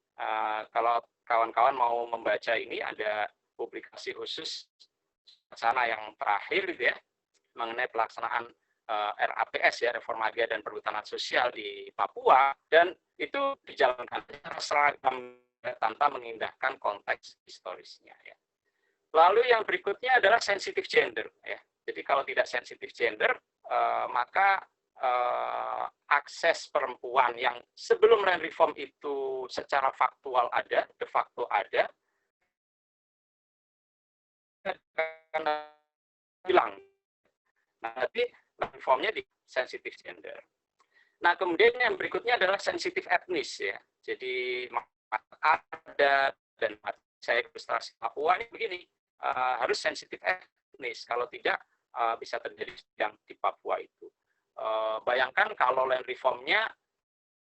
Kalau kawan-kawan mau membaca ini ada publikasi khusus sana yang terakhir gitu ya mengenai pelaksanaan RAPS ya, Reforma Agraria dan Perhutanan Sosial di Papua, dan itu dijalankan secara seragam tanpa mengindahkan konteks historisnya ya. Lalu yang berikutnya adalah sensitif gender ya. Jadi kalau tidak sensitif gender maka akses perempuan yang sebelum land reform itu secara faktual ada, de facto ada, karena hilang. Nah, nanti reformnya di sensitif gender. Nah, kemudian yang berikutnya adalah sensitif etnis ya. Jadi ada dan saya ilustrasi Papua ini begini, harus sensitif etnis. Kalau tidak bisa terjadi yang di Papua itu. Bayangkan kalau land reformnya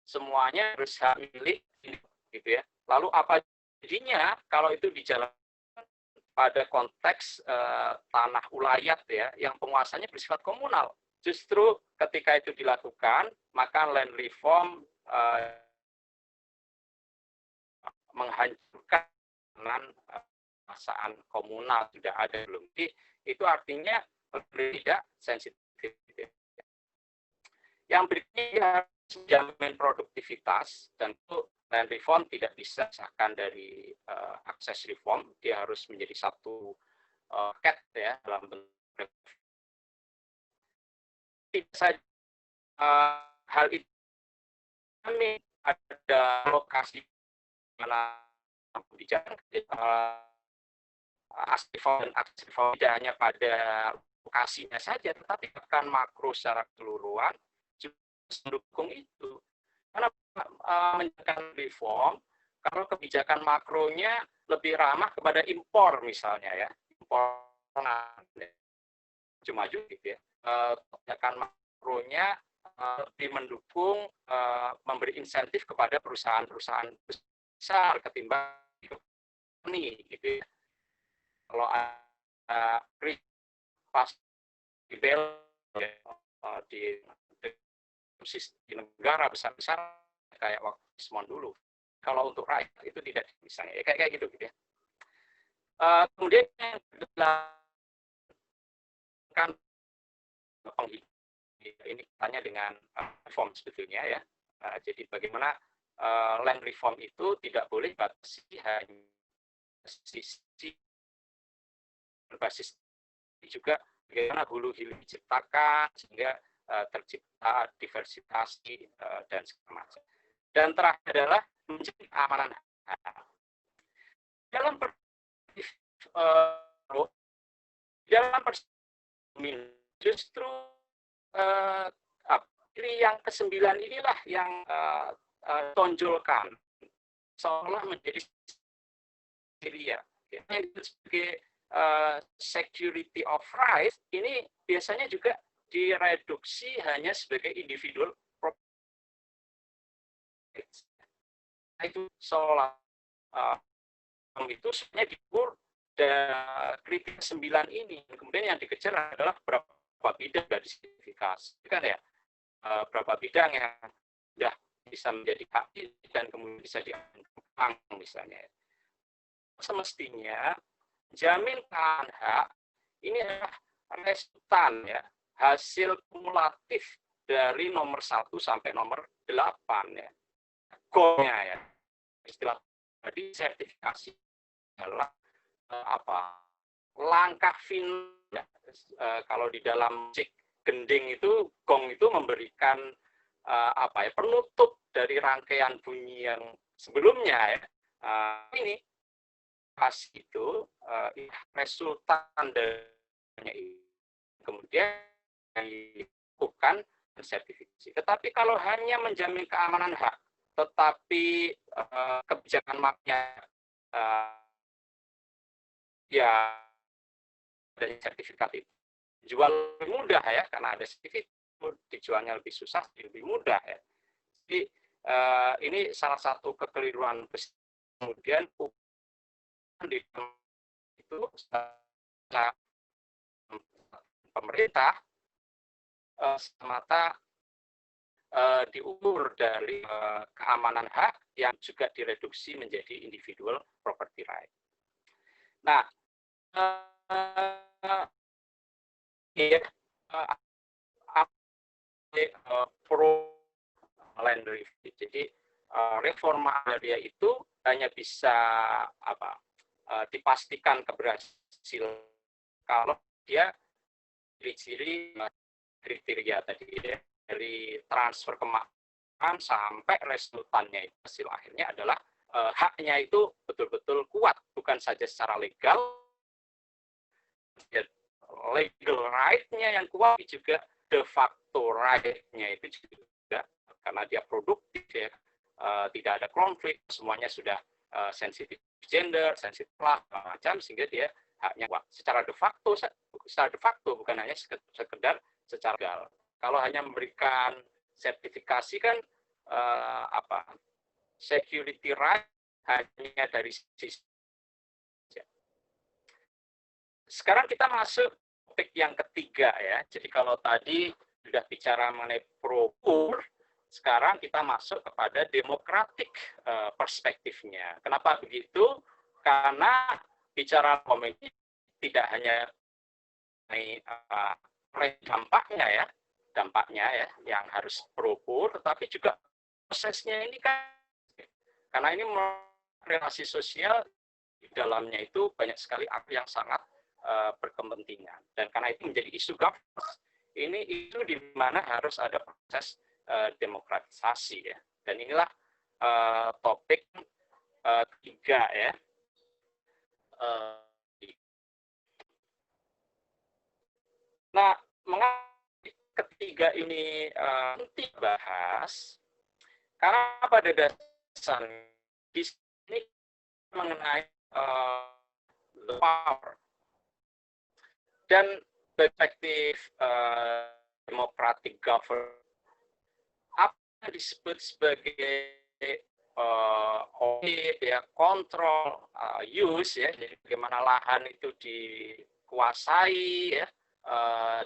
semuanya harus hak milik gitu ya. Lalu apa jadinya kalau itu dijalankan pada konteks tanah ulayat ya, yang penguasanya bersifat komunal. Justru ketika itu dilakukan, maka land reform menghancurkan perasaan komunal sudah ada belum. Jadi, itu artinya tidak sensitif. Yang berikutnya harus menjamin produktivitas, dan itu land reform tidak bisa disahkan dari akses reform, dia harus menjadi satu paket ya dalam bentuk tidak saja hal itu kami ada lokasi mana kebijakan aktif dan aktif tidak hanya pada lokasinya saja, tetapi bahkan makro secara keseluruhan juga mendukung itu. Karena menjalankan reform, kalau kebijakan makronya lebih ramah kepada impor misalnya ya, impor maju gitu ya, kebijakan makronya lebih mendukung memberi insentif kepada perusahaan-perusahaan besar ketimbang ini gitu ya. Kalau ada pas di bel di negara besar-besar kayak waktu Ismon dulu, kalau untuk rakyat itu tidak misalnya ya, kayak gitu ya. Kemudian kan ini tanya dengan reform sebetulnya ya. Jadi bagaimana land reform itu tidak boleh batasi hanya sisi berbasis juga bagaimana hulu hilir diciptakan sehingga tercipta diversifikasi dan segala macam. Dan terakhir adalah menjaga keamanan dalam justru yang ke-9 inilah yang tonjolkan seolah menjadi Syria. Sebagai security of rights ini biasanya juga direduksi hanya sebagai individual rights. Itu seolah itu sebenarnya diukur dan kritik 9 ini. Kemudian yang dikejar adalah berapa bidang dari sertifikasi kan ya, berapa bidang yang sudah bisa menjadi hak dan kemudian bisa diancam misalnya. Semestinya jamin keamanan hak ini adalah resultan ya, hasil kumulatif dari nomor 1 sampai nomor 8 ya. Goalnya ya, istilah tadi sertifikasi adalah langkah final ya. Kalau di dalam musik gending itu gong itu memberikan penutup dari rangkaian bunyi yang sebelumnya ya. Ini pas itu resultan dari kemudian dilakukan sertifikasi. Tetapi kalau hanya menjamin keamanan hak, tetapi kebijakan maknya ya dari sertifikat itu jual lebih mudah ya, karena ada sertifikat dijualnya lebih susah, lebih mudah ya. Jadi ini salah satu kekeliruan. Kemudian itu pemerintah semata diukur dari keamanan hak yang juga direduksi menjadi individual property right. Nah, pro land review. Jadi reforma agraria itu hanya bisa dipastikan keberhasilan kalau dia ciri-ciri kriteria tadi ya, dari transfer kemakmuran sampai resultannya itu hasil akhirnya adalah haknya itu betul-betul kuat, bukan saja secara legal, legal right-nya yang kuat, juga de facto right-nya itu juga karena dia produktif ya, tidak ada konflik, semuanya sudah sensitif gender, sensitif macam, sehingga dia haknya kuat. Secara de facto bukan hanya sekedar secara legal. Kalau hanya memberikan sertifikasi kan security right hanya dari sisi. Sekarang kita masuk topik yang ketiga ya. Jadi kalau tadi sudah bicara mengenai pro-poor, sekarang kita masuk kepada demokratik perspektifnya. Kenapa begitu? Karena bicara komedi tidak hanya dampaknya ya yang harus pro-poor, tetapi juga prosesnya ini kan, karena ini relasi sosial di dalamnya itu banyak sekali aktor yang sangat berkepentingan, dan karena itu menjadi isu governance. Ini isu di mana harus ada proses demokratisasi ya, dan inilah topik ketiga ya. Nah, mengapa ketiga ini penting bahas? Karena pada dasarnya di sini mengenai the power dan perspektif democratic government, apa yang disebut sebagai audit ya, kontrol, use ya, jadi bagaimana lahan itu dikuasai ya,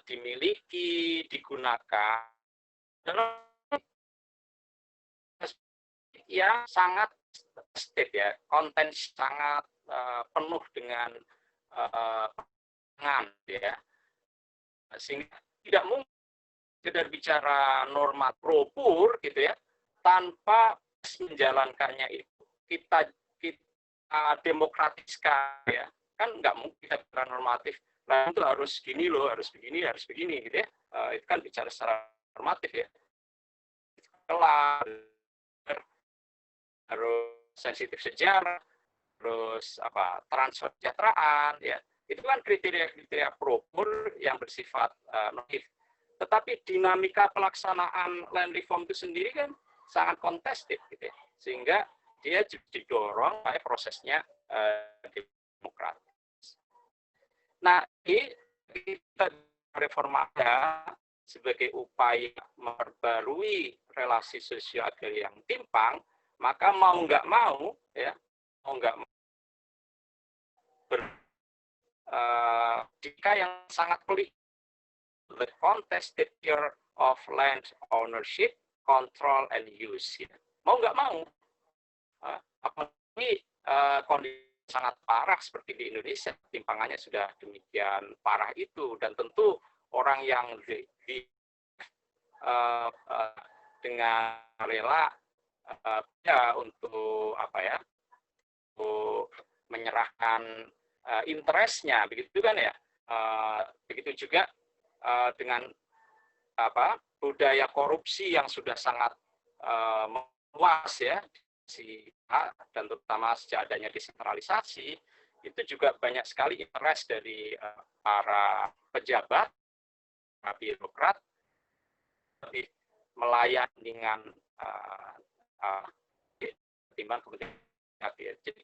dimiliki, digunakan, dan yang sangat state ya, konten sangat penuh dengan ya, sehingga tidak mungkin sekedar bicara norma pro-poor gitu ya, tanpa menjalankannya itu kita demokratiskan ya, kan nggak mungkin kita bicara normatif, nah itu harus gini loh, harus begini gitu ya, itu kan bicara secara normatif ya, harus sensitif sejarah, terus transfer kesejahteraan ya, itu kan kriteria pro-poor yang bersifat normatif. Tetapi dinamika pelaksanaan land reform itu sendiri kan sangat contested gitu ya, sehingga dia didorong oleh prosesnya demokratis. Nah, ini kita reforma sebagai upaya memperbarui relasi sosial agraria yang timpang, maka mau nggak mau ya, jika yang sangat pelik the contested fear of land ownership, control and use ya. Mau nggak mau, apalagi kondisi sangat parah seperti di Indonesia, timpangannya sudah demikian parah itu, dan tentu orang yang dengan rela ya untuk untuk menyerahkan interestnya, begitu kan ya. Begitu juga dengan budaya korupsi yang sudah sangat meluas ya, dan terutama sejak adanya desentralisasi, itu juga banyak sekali interest dari para pejabat, para birokrat, lebih melayani dengan ketimbang kepentingan rakyat. Jadi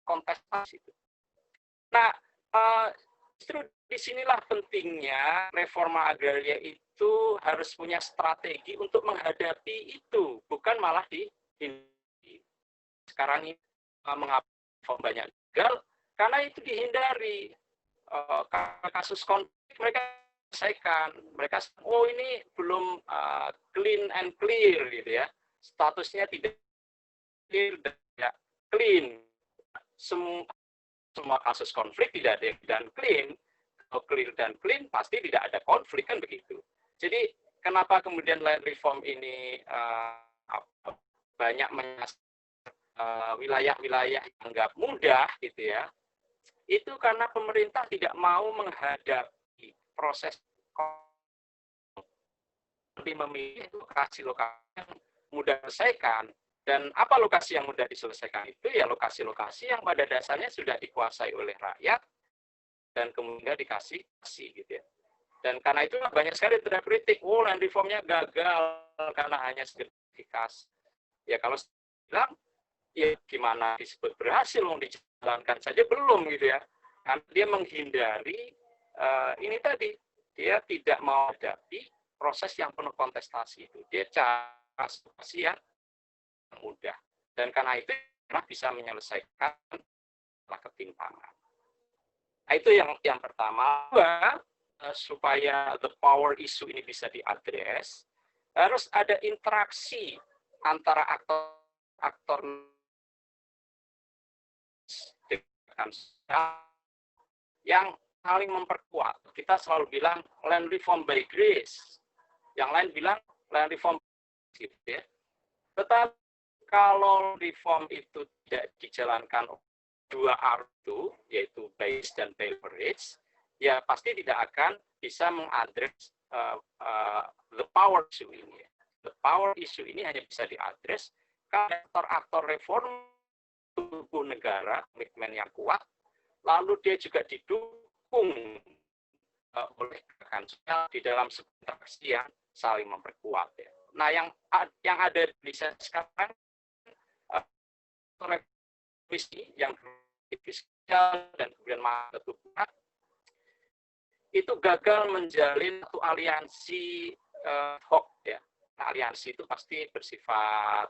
kontestasi itu. Nah, justru disinilah pentingnya reforma agraria itu harus punya strategi untuk menghadapi itu, bukan malah dihindari. Sekarang ini mengapa banyak gagal, karena itu dihindari. Kasus konflik mereka selesaikan, mereka ini belum clean and clear gitu ya, statusnya tidak clear dan tidak clean. Semua kasus konflik tidak ada yang dan clean. Kalau clear dan clean pasti tidak ada konflik kan begitu. Jadi kenapa kemudian land reform ini banyak menyasar wilayah-wilayah yang nggak mudah gitu ya, itu karena pemerintah tidak mau menghadapi proses lebih memilih lokasi-lokasi yang mudah diselesaikan. Dan apa lokasi yang mudah diselesaikan itu? Ya lokasi-lokasi yang pada dasarnya sudah dikuasai oleh rakyat dan kemudian dikasih gitu ya. Dan karena itu banyak sekali terhadap kritik, land reformnya gagal karena hanya sertifikasi. Ya kalau bilang, ya gimana disebut berhasil, dijalankan saja belum gitu ya. Karena dia menghindari ini tadi, dia tidak mau hadapi proses yang penuh kontestasi itu. Dia cari situasi yang mudah. Dan karena itu bisa menyelesaikan ketimpangan. Nah, itu yang pertama. Supaya the power issue ini bisa diadres, harus ada interaksi antara aktor yang saling memperkuat. Kita selalu bilang land reform by grace, yang lain bilang land reform gitu ya. Tetapi kalau reform itu tidak dijalankan dua artu, yaitu base dan leverage, ya pasti tidak akan bisa mengadres the power issue ini. The power issue ini hanya bisa diadres karena aktor-aktor reform tubuh negara, komitmen yang kuat, lalu dia juga didukung oleh gerakan sosial di dalam interaksi yang saling memperkuat. Ya. Nah, yang ada di sekarang revisi yang fiskal dan kemudian tubuh itu gagal menjalin satu aliansi hoax ya. Nah, aliansi itu pasti bersifat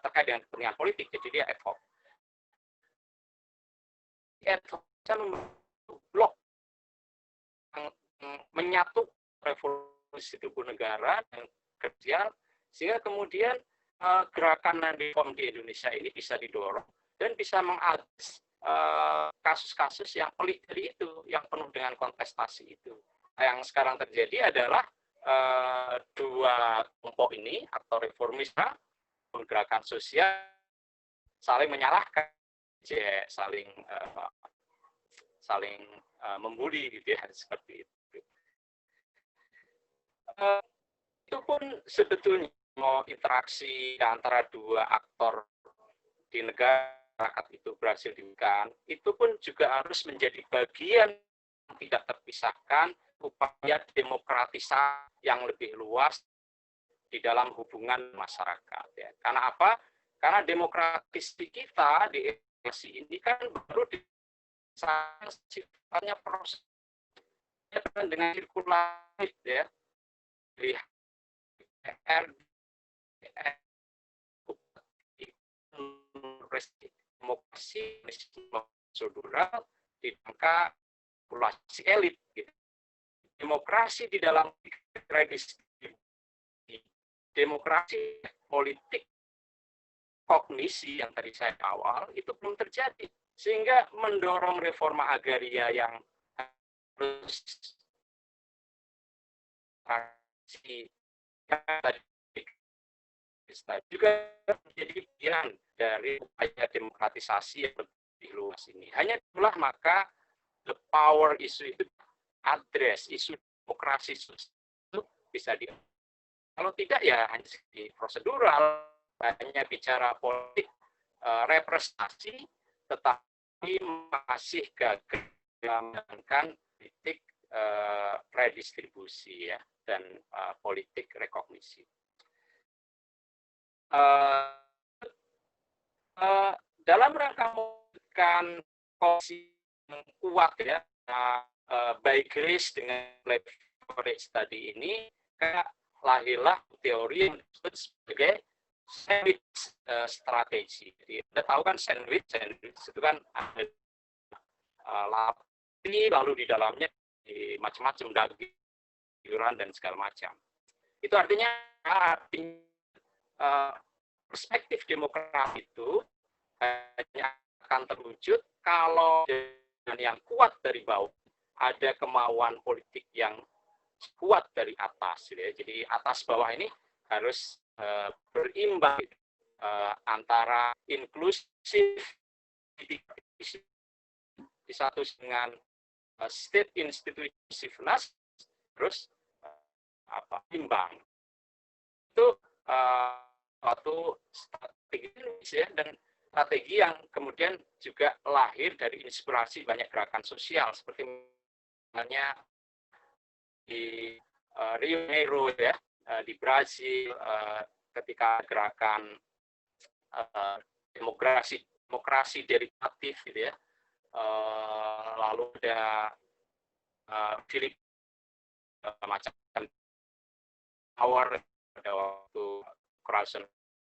terkait dengan kepentingan politik, jadi dia ad hoc. Ad hoc kan blok yang menyatu revolusi tubuh negara dan kerja, sehingga kemudian gerakan reform di Indonesia ini bisa didorong dan bisa mengadres kasus-kasus yang pelik dari itu, yang penuh dengan kontestasi itu. Nah, yang sekarang terjadi adalah dua kelompok ini, atau reformis, gerakan sosial, saling menyalahkan, saling membuli gitu ya, seperti itu. Itu pun sebetulnya mau interaksi antara dua aktor di negara masyarakat itu berhasil dilakukan, itu pun juga harus menjadi bagian yang tidak terpisahkan upaya demokratisasi yang lebih luas di dalam hubungan masyarakat. Ya. Karena apa? Karena demokratisasi kita di Indonesia ini kan baru sifatnya proses dengan sirkulasi ya, dari demokrasi prosedural di angka populasi elit. Gitu. Demokrasi di dalam demokrasi politik kognisi yang tadi saya awal itu belum terjadi, sehingga mendorong reforma agraria yang harus juga menjadi bagian dari upaya demokratisasi yang lebih luas ini. Hanya itulah maka the power issue itu address, isu demokrasi itu bisa di. Kalau tidak ya hanya di prosedural, hanya bicara politik representasi, tetapi masih gagal menjalankan politik redistribusi ya, dan politik rekognisi. Dalam rangka mewujudkan posisi yang kuat ya, by grace dengan leverage tadi ini, lahirlah teori yang disebut sebagai sandwich strategi. Jadi Anda tahu kan sandwich itu kan ada lapis, lalu di dalamnya macam-macam daging, sayuran dan segala macam. Itu artinya perspektif demokrat itu hanya akan terwujud kalau yang kuat dari bawah, ada kemauan politik yang kuat dari atas, gitu ya. Jadi atas bawah ini harus berimbang antara inklusif di satu dengan state institusiveness, terus imbang. Itu suatu strategi ya, dan strategi yang kemudian juga lahir dari inspirasi banyak gerakan sosial seperti misalnya di Rio de Janeiro ya, di Brazil ketika gerakan demokrasi derivatif gitu ya, lalu ada Filipina macam power pada waktu Krausen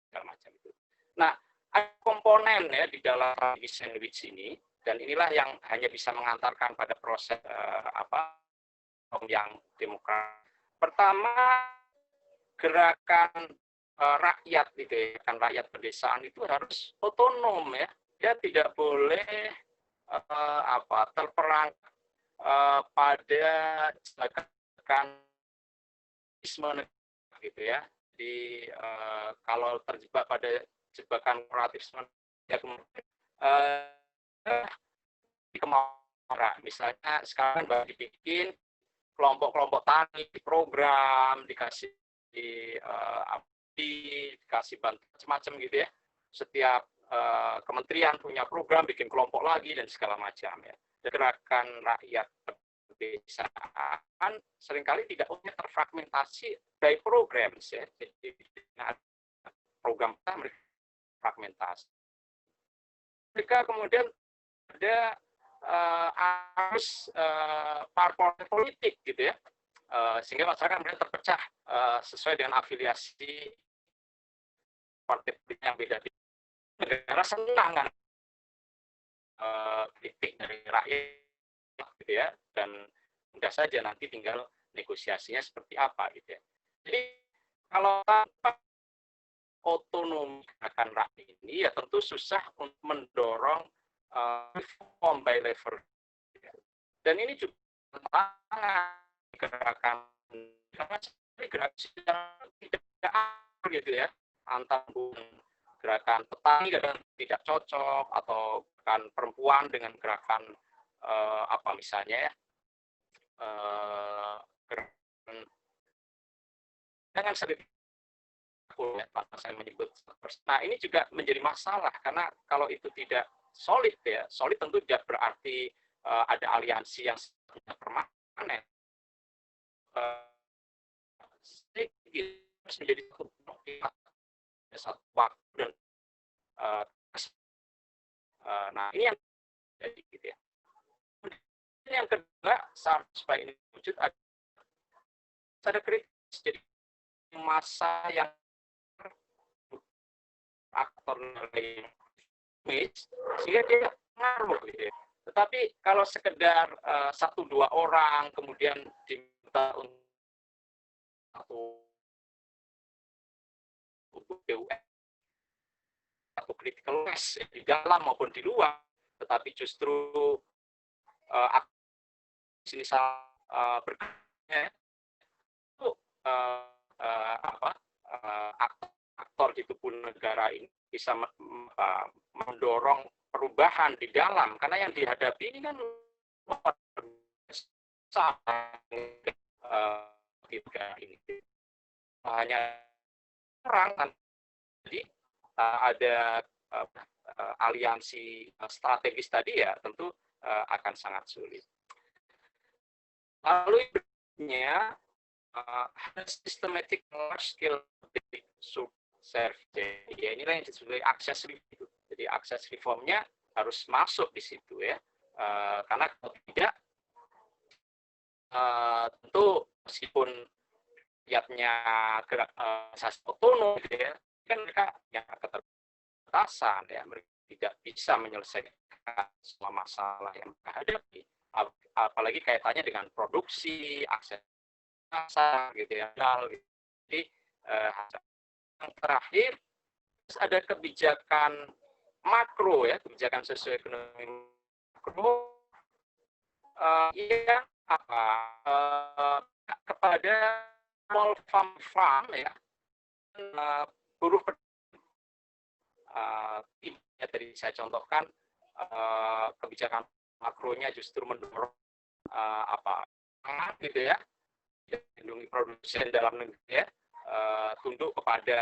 segala macam itu. Nah, ada komponen ya di dalam strategi sandwich ini, dan inilah yang hanya bisa mengantarkan pada proses yang demokrat. Pertama, gerakan rakyat gitu ya, gerakan rakyat pedesaan itu harus otonom ya. Dia tidak boleh terperangkap pada jebakan gitu ya. Di kalau terjebak pada jebakan korporatisme ya kemudian di kemana misalnya sekarang baru dibikin kelompok-kelompok tani program dikasih dikasih bantuan macam-macam gitu ya, setiap kementerian punya program bikin kelompok lagi dan segala macam ya. Gerakan rakyat pedesaan seringkali tidak punya terfragmentasi by programs ya. Jadi program mereka fragmentasi. Mereka kemudian ada arus parpol politik gitu ya, sehingga masyarakat kemudian terpecah sesuai dengan afiliasi partai politik yang beda. Negara senang kan kritik dari rakyat gitu ya, dan mudah saja nanti tinggal negosiasinya seperti apa gitu ya. Jadi kalau tanpa otonomi gerakan rakyat ini ya tentu susah untuk mendorong reform by level. Dan ini juga gerakan yang tidak gitu ya, antara gerakan petani kadang tidak cocok, atau gerakan perempuan dengan gerakan misalnya ya, gerakan dengan sedikit saya menyebut. Nah, ini juga menjadi masalah karena kalau itu tidak solid ya, solid tentu tidak berarti ada aliansi yang permanen. Menjadi satu waktu dan nah ini yang jadi gitu ya. Yang kedua, supaya ini wujud ada kritis, jadi masa yang aktor sehingga dia ngaruh gitu ya. Tetapi kalau sekedar 1-2 orang kemudian diminta untuk BUMN atau critical mass di dalam maupun di luar, tetapi justru sini berkaitannya itu aktor di tubuh negara ini bisa mendorong perubahan di dalam, karena yang dihadapi ini kan ini hanya perang kan. Jadi ada aliansi strategis tadi ya tentu akan sangat sulit. Lalu berikutnya systematic large scale survey. Ya, inilah yang disebut akses reform. Jadi akses reformnya harus masuk di situ ya, karena kalau tidak tentu meskipun rakyatnya gerak otonom gitu ya, kan mereka yang keterbatasan ya, mereka tidak bisa menyelesaikan semua masalah yang mereka hadapi, apalagi kaitannya dengan produksi, akses pasar gitu ya. Jadi yang terakhir ada kebijakan makro ya, kebijakan sosioekonomi makro yang kepada small farm ya, buruh ya, tadi saya contohkan kebijakan makronya justru mendorong gitu ya, melindungi produsen dalam negeri ya, tunduk kepada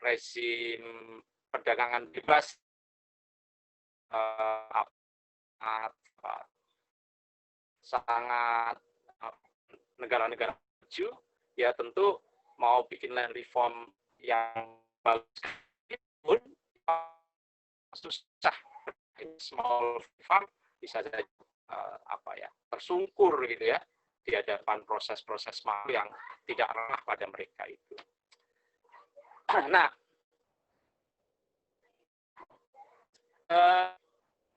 rezim perdagangan bebas sangat negara-negara maju ya, tentu mau bikin land reform yang bagus pun susah. Small farm bisa saja tersungkur gitu ya di hadapan proses-proses makro yang tidak ramah pada mereka itu. Nah,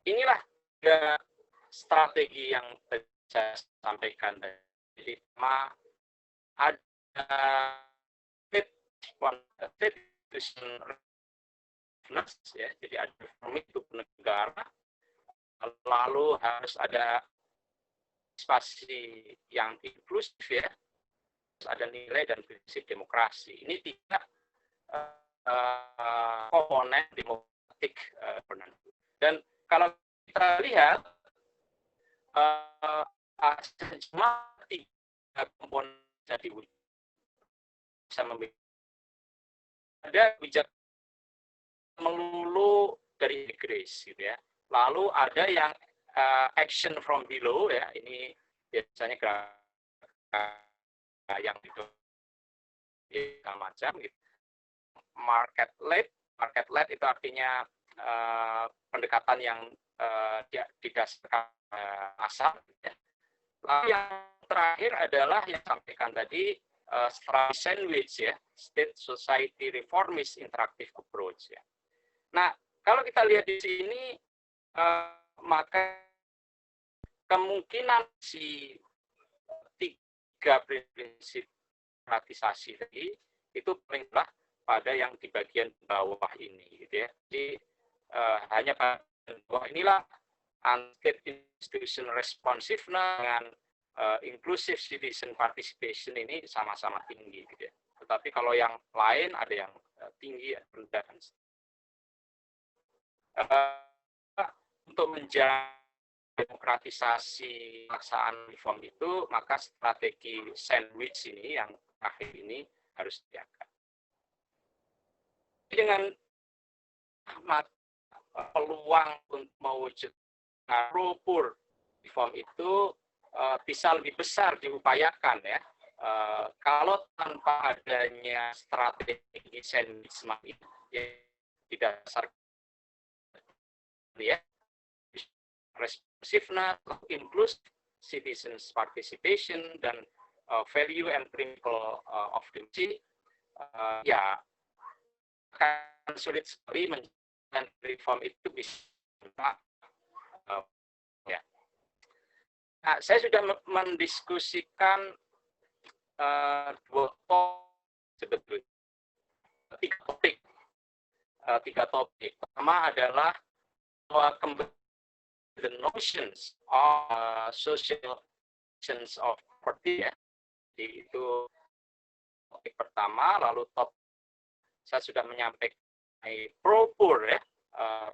inilah strategi yang saya sampaikan tadi. Jadi, ada ya, jadi ada itu negara, lalu harus ada partisipasi yang inklusif ya, harus ada nilai dan prinsip demokrasi. Ini tiga komponen demokratik dan kalau kita lihat cuma tiga komponen jadi bisa memilih. Ada kebijakan melulu dari Inggris gitu ya. Lalu ada yang action from below ya, ini biasanya yang itu macam gitu. Market led itu artinya pendekatan yang didasarkan asal. Ya. Lalu yang terakhir adalah yang sampaikan tadi strategi sandwich ya, state society reformist interactive approach ya. Nah, kalau kita lihat di sini maka kemungkinan si tiga prinsip demokratisasi tadi itu paling pada yang di bagian bawah ini gitu ya. Jadi hanya pada bawah inilah state institution responsiveness dengan inclusive citizen participation ini sama-sama tinggi gitu ya. Tetapi kalau yang lain ada yang tinggi, rendah. Untuk menjaga demokratisasi pelaksanaan reform itu, maka strategi sandwich ini yang terakhir ini harus dijaga. Dengan peluang untuk mewujudkan pro-poor reform itu bisa lebih besar diupayakan ya. Kalau tanpa adanya strategi sandwich ini didasarkan ya responsiveness, inclusive citizens participation dan value and principle of democracy, ya akan sulit sekali menjalankan reform itu bisa ya. Nah, saya sudah mendiskusikan dua topik sebetulnya, tiga topik. Pertama adalah kembali the notions of social notions of property ya. Jadi itu topik pertama, lalu saya sudah menyampaikan pro-poor ya,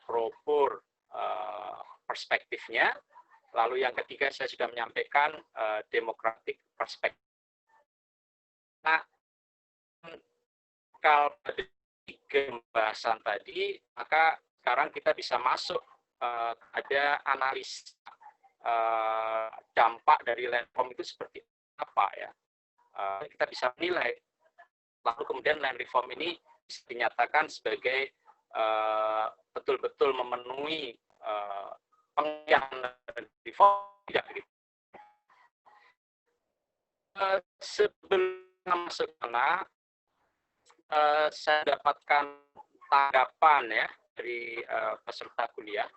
pro-poor perspektifnya. Lalu yang ketiga saya sudah menyampaikan democratic perspektif. Nah, kalau ada tiga pembahasan tadi, maka sekarang kita bisa masuk ada analis dampak dari land reform itu seperti apa ya. Kita bisa menilai. Lalu kemudian land reform ini bisa dinyatakan sebagai betul-betul memenuhi pengertian reform tidak gitu. Sebelum masuk ke sana, saya dapatkan tanggapan ya dari peserta kuliah.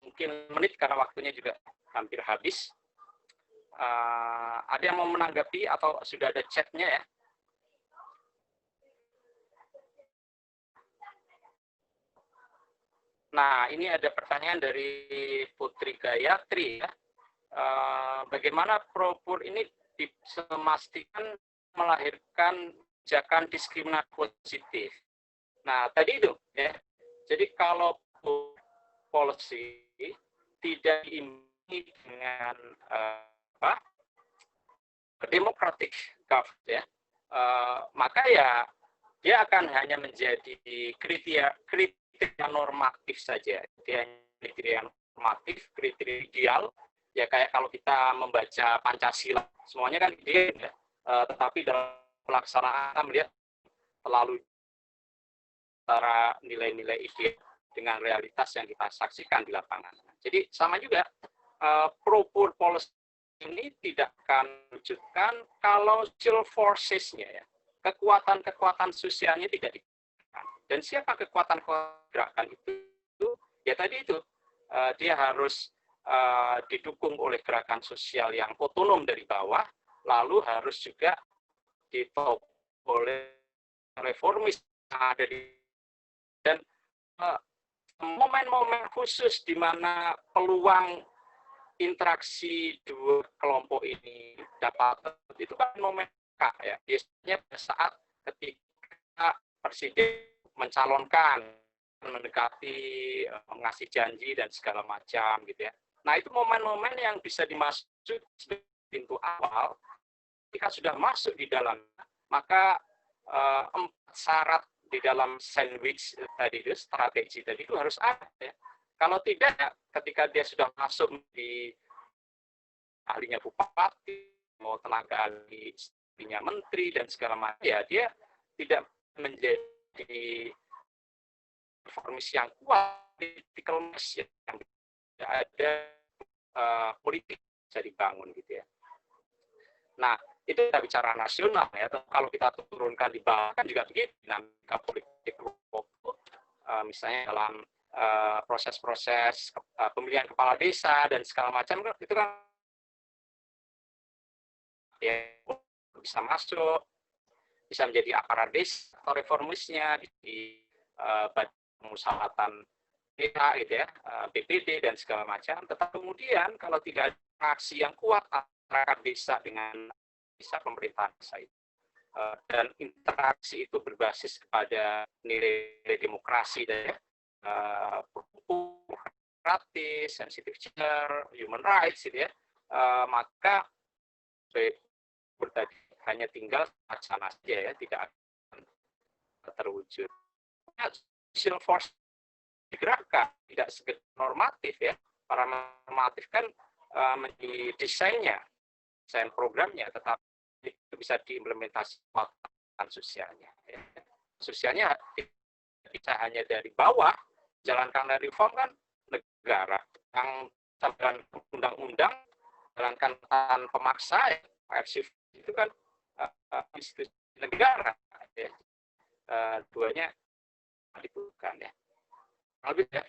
Mungkin menit karena waktunya juga hampir habis. Ada yang mau menanggapi atau sudah ada chatnya ya? Nah, ini ada pertanyaan dari Putri Gayatri ya. Bagaimana Propur ini bisa memastikan melahirkan kebijakan diskriminatif positif. Nah, tadi itu ya. Jadi kalau policy tidak diimbangi dengan democratic government ya, maka ya dia akan hanya menjadi kriteria normatif saja. Dia kriteria normatif, kriteria ideal. Ya kayak kalau kita membaca Pancasila, semuanya kan ide, ya. Tetapi dalam pelaksanaan kita melihat terlalu antara nilai-nilai ide dengan realitas yang kita saksikan di lapangan. Jadi sama juga Propur policy ini tidak akan wujudkan kalau social forces-nya ya, kekuatan-kekuatan sosialnya tidak digunakan. Dan siapa kekuatan gerakan itu? Ya tadi itu, dia harus didukung oleh gerakan sosial yang otonom dari bawah, lalu harus juga ditopang oleh reformis yang ada di, dan momen-momen khusus di mana peluang interaksi dua kelompok ini dapat, itu kan momen ya, biasanya pada saat ketika presiden mencalonkan, mendekati, mengasih janji dan segala macam gitu ya. Nah, itu momen-momen yang bisa dimasuki pintu awal. Ketika sudah masuk di dalam, maka 4 syarat di dalam sandwich tadi itu, strategi tadi itu harus ada ya. Kalau tidak, ketika dia sudah masuk di ahlinya bupati, mau tenaga ahlinya menteri dan segala macam, ya dia tidak menjadi reformis yang kuat, political mass yang tidak ada politik bisa dibangun gitu ya. Nah, itu kita bicara nasional ya. Kalau kita turunkan di bawah kan juga begitu, dinamika politik misalnya dalam proses-proses pemilihan kepala desa dan segala macam, itu kan ya bisa masuk, bisa menjadi aparat desa atau reformisnya di pemusyawaratan desa gitu ya, BPD dan segala macam. Tetapi kemudian kalau tidak ada aksi yang kuat antara desa dengan desa, pemerintahan desa itu, dan interaksi itu berbasis kepada nilai demokrasi dan demokratis, sensitive gender, human rights gitu ya, maka tadi hanya tinggal wacana saja ya, tidak akan terwujud. Social force digerakkan, tidak sekedar normatif ya. Para normatif kan mendesainnya, desain programnya, tetapi itu bisa diimplementasikan sosialnya. Ya. Sosialnya bisa hanya dari bawah, jalankan reform kan negara yang sampai undang-undang, jalankan tanpa pemaksa, ya, itu kan institusi negara. Ya. Duanya dibutuhkan ya. Lebih ya,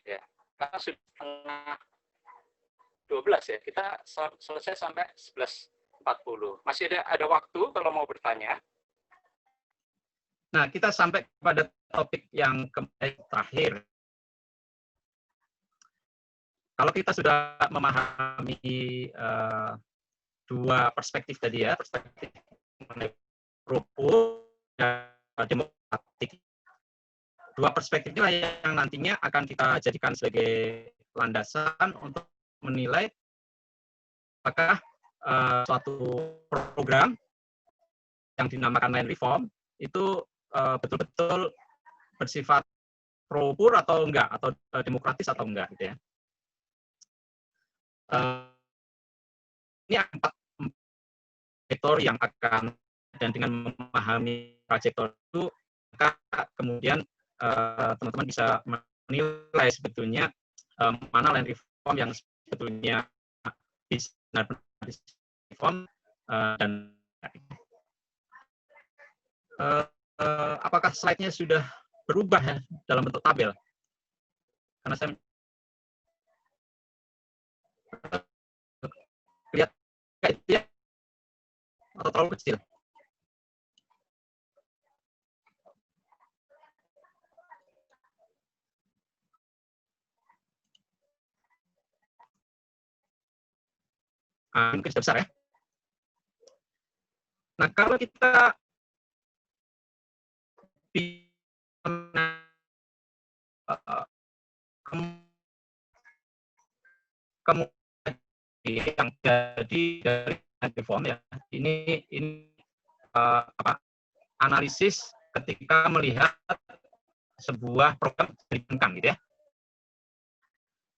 ya. Karena sudah setengah 12 ya, kita selesai sampai 11.40. Masih ada waktu kalau mau bertanya. Nah, kita sampai kepada topik yang terakhir. Kalau kita sudah memahami dua perspektif tadi ya, perspektif Propur dan demokratik. Dua perspektif inilah yang nantinya akan kita jadikan sebagai landasan untuk menilai apakah suatu program yang dinamakan land reform itu betul-betul bersifat pro-pur atau enggak, atau demokratis atau enggak gitu ya. Ini 4 sektor yang akan, dan dengan memahami sektor itu, maka kemudian teman-teman bisa menilai sebetulnya mana land reform yang sebetulnya bisa reform dan apakah slide-nya sudah berubah ya dalam bentuk tabel? Karena saya lihat kayak dia atau terlalu kecil. mungkin sudah besar ya. Nah, kalau kita kemudian yang jadi dari reform ya, ini analisis ketika melihat sebuah program dikembangkan gitu ya.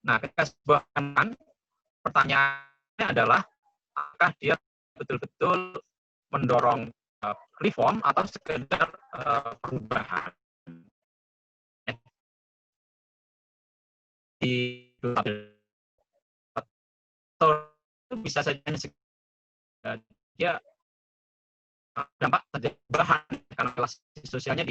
Nah, ketika sebuah kan pertanyaannya adalah apakah dia betul-betul mendorong reform atau sekedar perubahan. Di atau itu bisa saja dia dampak terjadi perubahan karena kelas sosialnya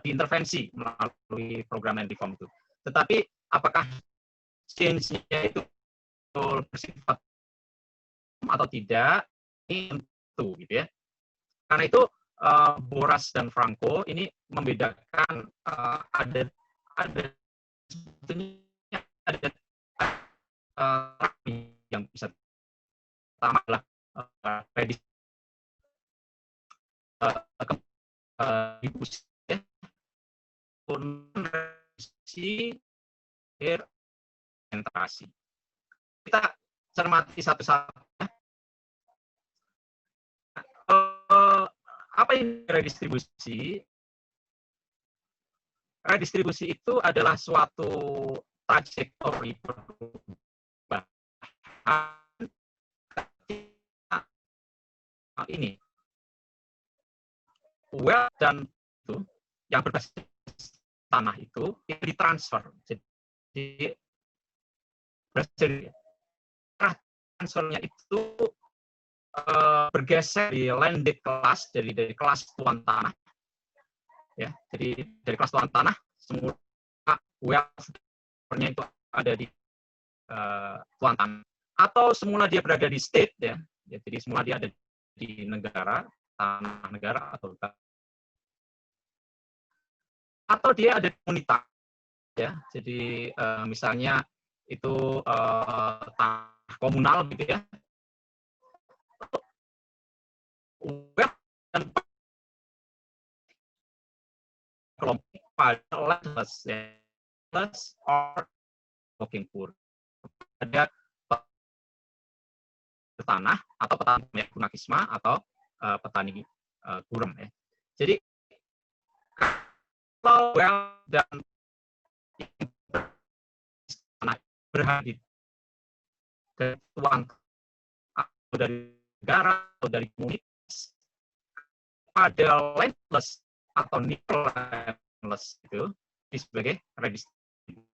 diintervensi melalui program and reform itu. Tetapi apakah change-nya itu bersifat atau tidak, ini tentu gitu ya. Karena itu Boras dan Franco ini membedakan ada sebetulnya ada yang bisa pertama adalah redistribusi. Kita cermati satu-satu. Apa yang redistribusi? Redistribusi itu adalah suatu trajektori perubahan ini. Wealth dan itu yang berbasis tanah itu ditransfer. Jadi transfernya itu bergeser di landed class dari kelas tuan tanah, ya. Jadi dari kelas tuan tanah semua wealth-nya itu ada di tuan tanah, atau semula dia berada di state, ya. Jadi semula dia ada di negara, tanah negara atau dia ada di komunitas, ya. Jadi misalnya itu tanah komunal gitu ya. Wealth dan kelompok pada landless or working poor, ada petanah atau petani gunakisma atau petani gurem, ya. Jadi kalau wealth dan tanah berada dari tuan atau dari negara atau dari komunitas pada landless atau neo-landless itu sebagai redistribusi.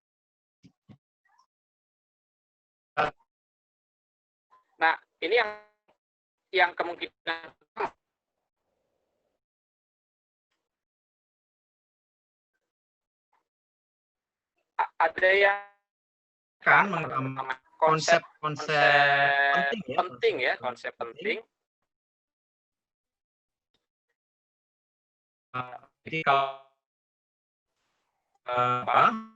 Nah, ini yang kemungkinan ada yang kan konsep penting ya, konsep penting. Jadi kalau paham,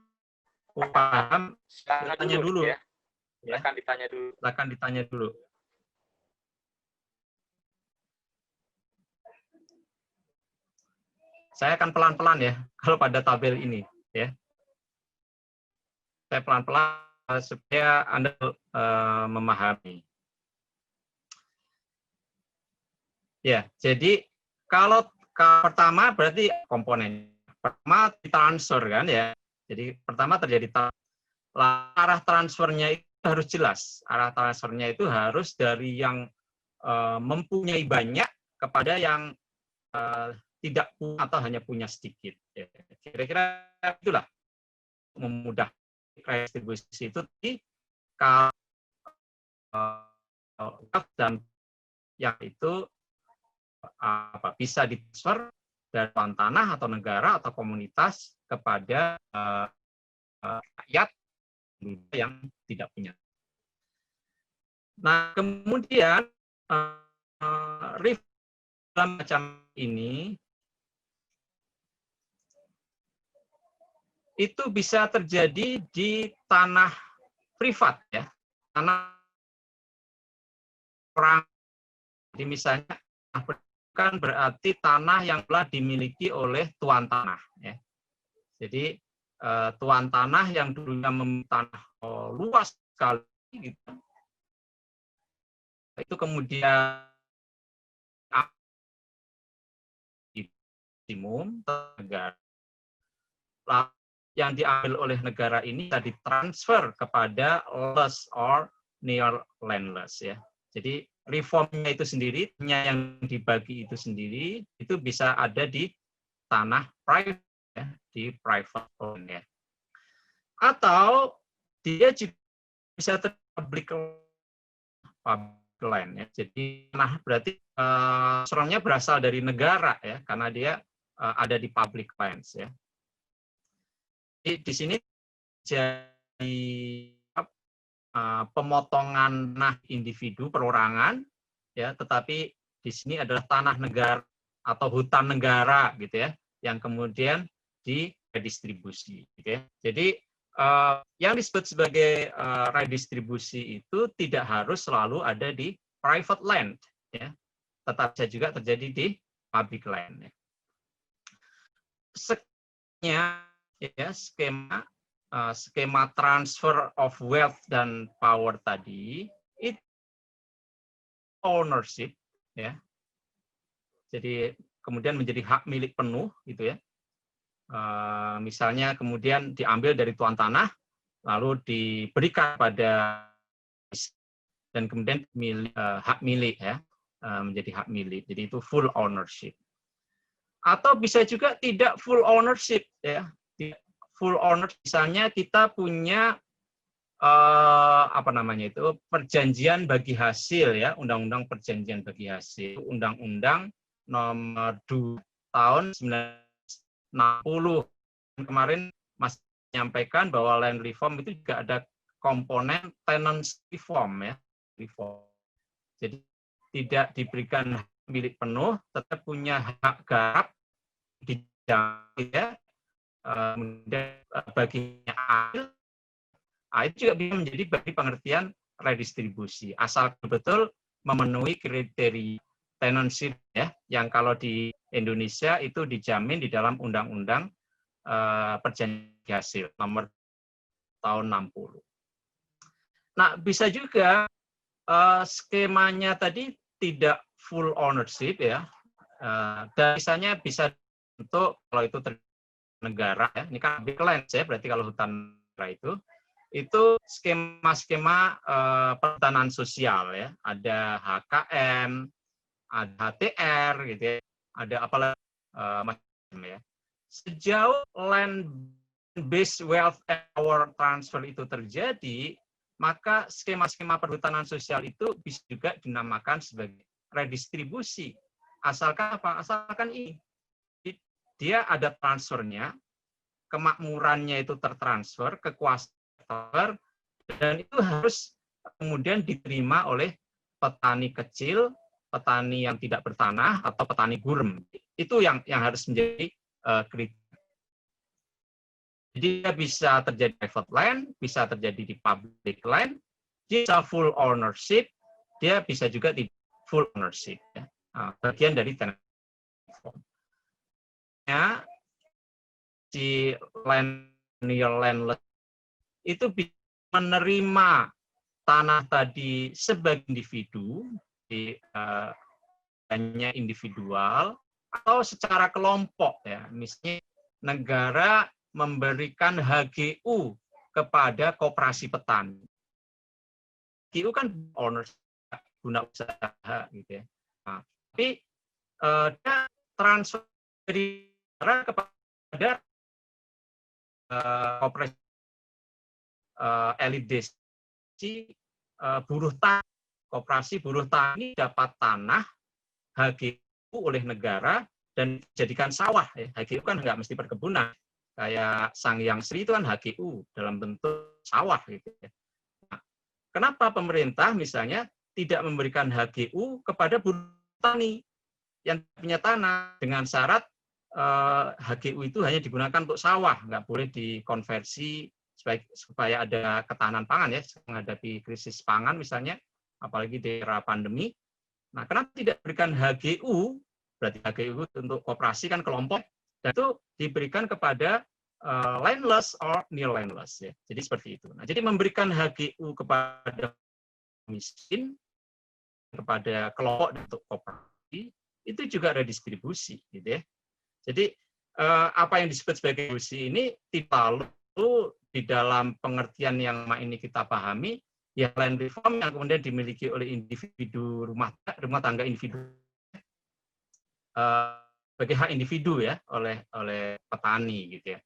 tanya dulu ya. Silakan ditanya dulu. Saya akan pelan-pelan ya kalau pada tabel ini, ya. Saya pelan-pelan supaya Anda memahami. Ya, jadi kalau pertama berarti komponen pertama ditransfer kan ya. Jadi pertama terjadi arah transfernya itu harus jelas. Arah transfernya itu harus dari yang mempunyai banyak kepada yang tidak punya atau hanya punya sedikit. Kira-kira itulah memudah redistribusi itu di dan yang itu bisa ditransfer dari tanah atau negara atau komunitas kepada rakyat yang tidak punya. Nah, kemudian reform macam ini itu bisa terjadi di tanah privat, ya. tanah orang. Jadi misalnya kan berarti tanah yang telah dimiliki oleh tuan tanah. Ya. Jadi tuan tanah yang dulunya memiliki tanah luas sekali, gitu, itu kemudian maksimum negara yang diambil oleh negara ini bisa ditransfer kepada landless or near landless, ya. Jadi reformnya itu sendiri, yang dibagi itu sendiri, itu bisa ada di tanah private, ya, di private own, ya. Atau dia juga bisa public land, ya. Jadi tanah berarti serangnya berasal dari negara, ya, karena dia ada di public lands, ya. Di sini jadi pemotongan tanah individu perorangan, ya, tetapi di sini adalah tanah negara atau hutan negara, gitu, ya, yang kemudian diredistribusi, gitu, ya. Jadi yang disebut sebagai redistribusi itu tidak harus selalu ada di private land, ya, tetap bisa juga terjadi di public land, ya. Skema transfer of wealth dan power tadi itu ownership, ya. Jadi kemudian menjadi hak milik penuh, gitu, ya. Misalnya kemudian diambil dari tuan tanah lalu diberikan pada dan kemudian hak milik, ya, menjadi hak milik. Jadi itu full ownership. Atau bisa juga tidak full ownership, ya. Full ownership, misalnya kita punya perjanjian bagi hasil, ya, undang-undang perjanjian bagi hasil, undang-undang nomor 2 tahun 1960. Kemarin Mas menyampaikan bahwa land reform itu juga ada komponen tenancy reform, ya, reform. Jadi tidak diberikan hak milik penuh, tetap punya hak garap di dalam, ya. Baginya itu juga bisa menjadi bagi pengertian redistribusi, asal betul memenuhi kriteria tenancy, ya, yang kalau di Indonesia itu dijamin di dalam Undang-Undang Perjanjian Hasil nomor tahun 60. Nah, bisa juga skemanya tadi tidak full ownership, ya, dan misalnya bisa untuk kalau itu negara, ya, ini kan big land, ya, berarti kalau hutan negara itu skema-skema perhutanan sosial, ya, ada HKM, ada HTR, gitu, ya, ada apalagi macam, ya. Sejauh land based wealth power transfer itu terjadi, maka skema-skema perhutanan sosial itu bisa juga dinamakan sebagai redistribusi. Asalkan apa? Asalkan ini dia ada transfernya, kemakmurannya itu tertransfer, kekuasaan, dan itu harus kemudian diterima oleh petani kecil, petani yang tidak bertanah, atau petani gurem. Itu yang harus menjadi kriteria. Jadi dia bisa terjadi private land, bisa terjadi di public land, dia bisa full ownership, dia bisa juga di full ownership, ya. Bagian dari tenancy reform. Ya, si landless itu bisa menerima tanah tadi sebagai individu, hanya individual, atau secara kelompok, ya. Misalnya negara memberikan HGU kepada koperasi petani. HGU kan owners guna usaha, gitu, ya. Nah, tapi dia transfer dari negara kepada koperasi elit desa, buruh tani, koperasi buruh tani dapat tanah HGU oleh negara dan dijadikan sawah, ya. HGU kan nggak mesti perkebunan, kayak Sangyang Sri itu kan HGU dalam bentuk sawah, gitu, ya. Nah, kenapa pemerintah misalnya tidak memberikan HGU kepada buruh tani yang punya tanah dengan syarat HGU itu hanya digunakan untuk sawah, nggak boleh dikonversi supaya ada ketahanan pangan ya, menghadapi krisis pangan misalnya, apalagi di era pandemi. Nah, kenapa tidak diberikan HGU? Berarti HGU untuk koperasi kan kelompok, dan itu diberikan kepada landless or near landless ya. Jadi seperti itu. Nah, jadi memberikan HGU kepada miskin, kepada kelompok untuk koperasi, itu juga redistribusi gitu ya. Jadi apa yang disebut sebagai distribusi ini tidak lalu di dalam pengertian yang ini kita pahami, ya land reform yang kemudian dimiliki oleh individu rumah tangga individu sebagai hak individu ya oleh petani gitu ya.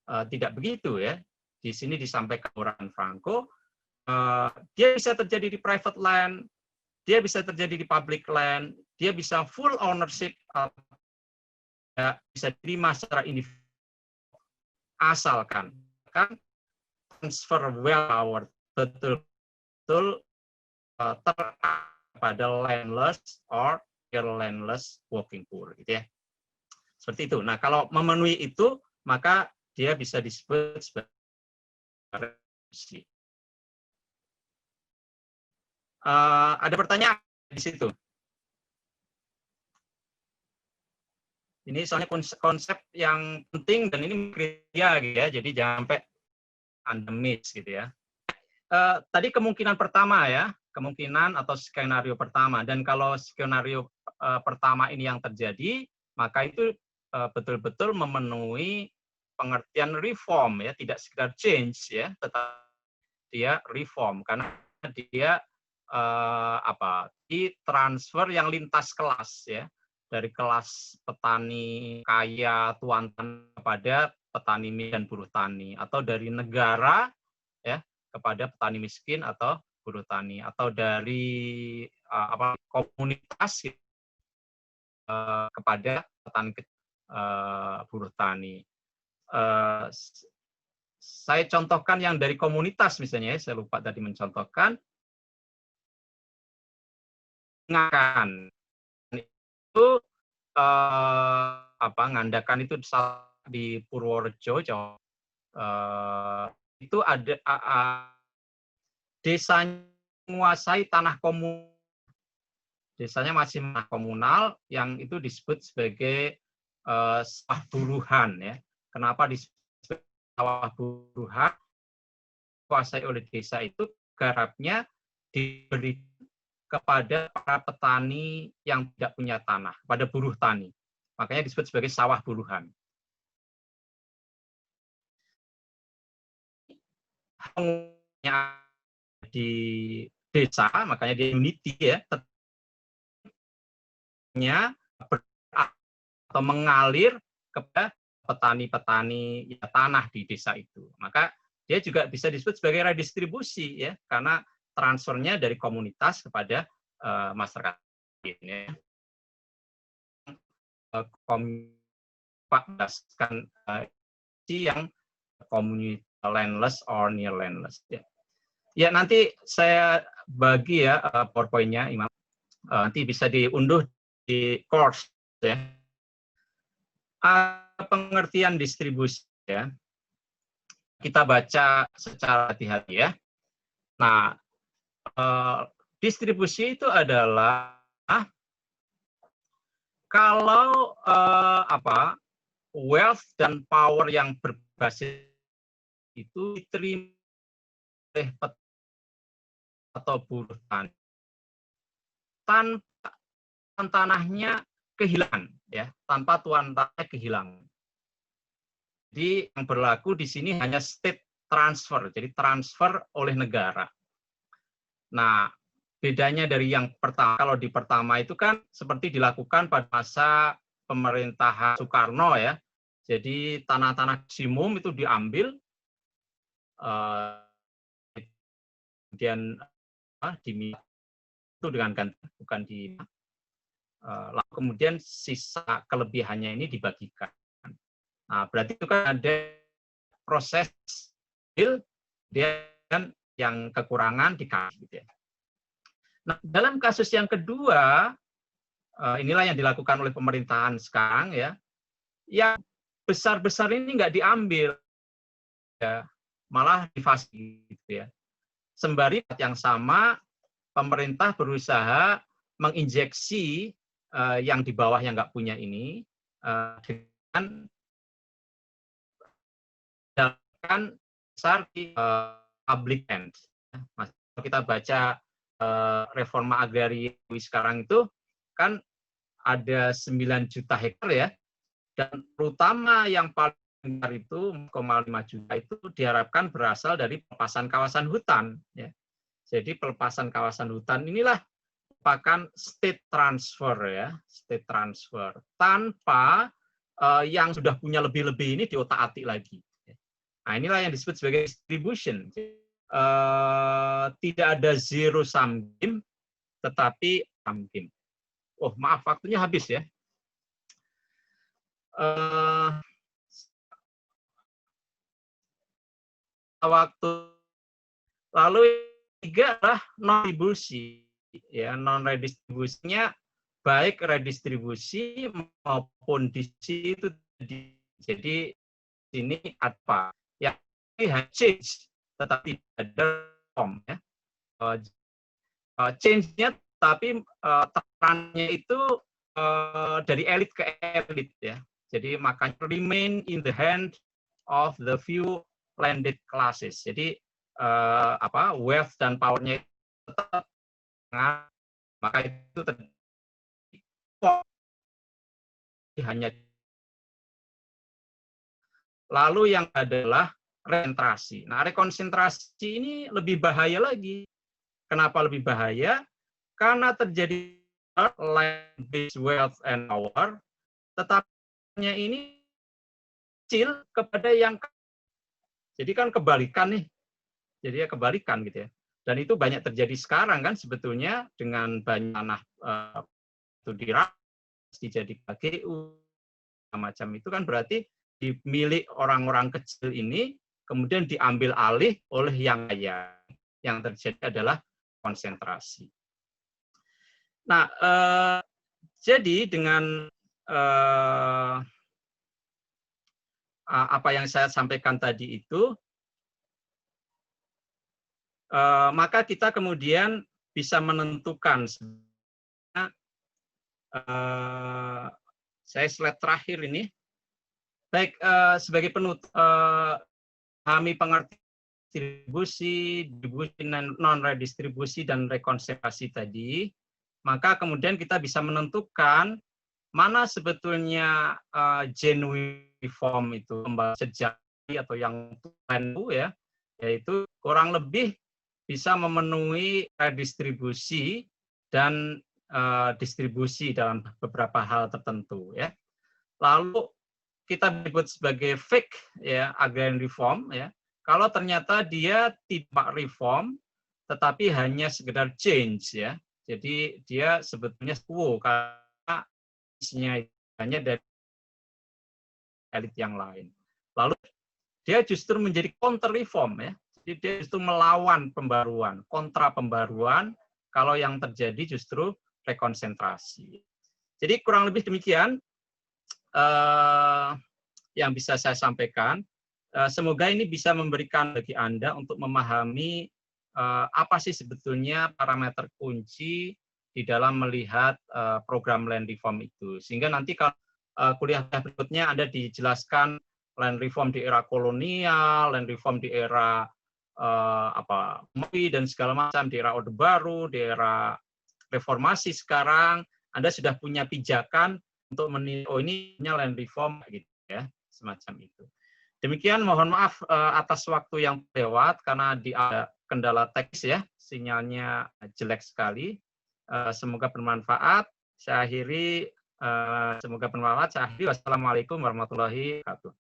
Tidak begitu ya. Di sini disampaikan Moran Franco, dia bisa terjadi di private land, dia bisa terjadi di public land, dia bisa full ownership, bisa diterima secara individu, asalkan kan transfer well power betul-betul pada landless or landless working poor gitu ya. Seperti itu. Nah, kalau memenuhi itu maka dia bisa disebut sebagai revolusi. Ada pertanyaan di situ? Ini soalnya konsep yang penting dan ini kriteria gitu ya, jadi jangan sampai Anda miss gitu ya. Tadi kemungkinan pertama ya, kemungkinan atau skenario pertama, dan kalau skenario pertama ini yang terjadi, maka itu betul-betul memenuhi pengertian reform ya, tidak sekedar change ya, tetapi dia reform karena dia di transfer yang lintas kelas ya, dari kelas petani kaya tuan tanah kepada petani miskin dan buruh tani, atau dari negara ya kepada petani miskin atau buruh tani, atau dari komunitas kepada petani buruh tani. Saya contohkan yang dari komunitas misalnya, saya lupa tadi mencontohkan, itu Ngandakan itu di Purworejo, Jawa. Itu ada desanya menguasai tanah komunal. Desanya masih tanah komunal yang itu disebut sebagai sawah buruhan ya. Kenapa disebut sawah buruhan? Dikuasai oleh desa itu garapnya diberi kepada para petani yang tidak punya tanah, pada buruh tani. Makanya disebut sebagai sawah buruhan. Di desa, makanya dia unity ya, atau mengalir kepada petani-petani ya, tanah di desa itu. Maka dia juga bisa disebut sebagai redistribusi ya, karena transfernya dari komunitas kepada masyarakat ini. Berdasarkan yang community landless or near landless. Ya nanti saya bagi ya PowerPoint-nya, Imam. Nanti bisa diunduh di course ya. Pengertian distribusi ya. Kita baca secara hati-hati ya. Nah, distribusi itu adalah kalau wealth dan power yang berbasis itu diterima oleh atau buruh tani tanpa tanahnya kehilangan ya, tanpa tuan tanahnya kehilangan. Jadi yang berlaku di sini hanya state transfer, jadi transfer oleh negara. Nah, bedanya dari yang pertama, kalau di pertama itu kan seperti dilakukan pada masa pemerintahan Soekarno ya. Jadi tanah-tanah maksimum itu diambil, kemudian diminta itu dengan ganti, bukan di lalu kemudian sisa kelebihannya ini dibagikan. Nah, berarti itu kan ada proses deal dan yang kekurangan dikasih gitu ya. Nah, dalam kasus yang kedua, inilah yang dilakukan oleh pemerintahan sekarang ya, yang besar-besar ini nggak diambil ya. malah difasilitasi gitu ya. Sembari yang sama pemerintah berusaha menginjeksi yang di bawah yang nggak punya ini dengan besar di public land. Kalau kita baca reforma agraria sekarang itu kan ada 9 juta hektar ya, dan terutama yang paling besar itu 1,5 juta itu diharapkan berasal dari pelepasan kawasan hutan. Ya. Jadi pelepasan kawasan hutan inilah merupakan state transfer ya, state transfer tanpa yang sudah punya lebih-lebih ini diotak-atik lagi. Nah inilah yang disebut sebagai distribution. Tidak ada zero sum game, tetapi sum game. Oh maaf, waktunya habis ya. Waktu lalu tiga adalah non redistribusi. Ya, non redistribusinya baik redistribusi maupun distribusi itu jadi ini apa? Ya ini change, tetapi ada reform ya. Change-nya tapi tekanan itu dari elit ke elit ya. Jadi makanya remain in the hand of the few landed classes. Jadi wealth dan power-nya tetap maka itu hanya. Lalu yang adalah rekonsentrasi. Nah, rekonsentrasi ini lebih bahaya lagi. Kenapa lebih bahaya? Karena terjadi land-based wealth and power, tetapnya ini kecil kepada yang. Jadi kan kebalikan nih. Jadi ya kebalikan gitu ya. Dan itu banyak terjadi sekarang kan sebetulnya dengan banyak tanah itu dijadikan KGU macam itu kan berarti milik orang-orang kecil ini kemudian diambil alih oleh yang kaya. Yang terjadi adalah konsentrasi. Nah, jadi dengan apa yang saya sampaikan tadi itu, maka kita kemudian bisa menentukan. Saya slide terakhir ini. Baik, sebagai penutup, kami pengertian distribusi, non-redistribusi, dan rekonsentrasi tadi, maka kemudian kita bisa menentukan mana sebetulnya genuine reform itu, kembali sejati atau yang itu ya, yaitu kurang lebih bisa memenuhi redistribusi dan distribusi dalam beberapa hal tertentu ya. Lalu kita disebut sebagai fake ya agrarian reform ya. Kalau ternyata dia tidak reform tetapi hanya sekedar change ya. Jadi dia sebetulnya karena isinya hanya dari elit yang lain. Lalu dia justru menjadi counter reform ya. Jadi dia justru melawan pembaruan, kontra pembaruan kalau yang terjadi justru rekonsentrasi. Jadi kurang lebih demikian yang bisa saya sampaikan. Semoga ini bisa memberikan bagi Anda untuk memahami apa sih sebetulnya parameter kunci di dalam melihat program land reform itu. Sehingga nanti kalau kuliah berikutnya Anda dijelaskan land reform di era kolonial, land reform di era dan segala macam, di era Orde Baru, di era reformasi sekarang, Anda sudah punya pijakan untuk menilai, oh ini land reform gitu ya, semacam itu. Demikian, mohon maaf atas waktu yang lewat karena ada kendala teks ya, sinyalnya jelek sekali. Semoga bermanfaat. Saya akhiri, semoga bermanfaat. Saya akhiri. Wassalamualaikum warahmatullahi wabarakatuh.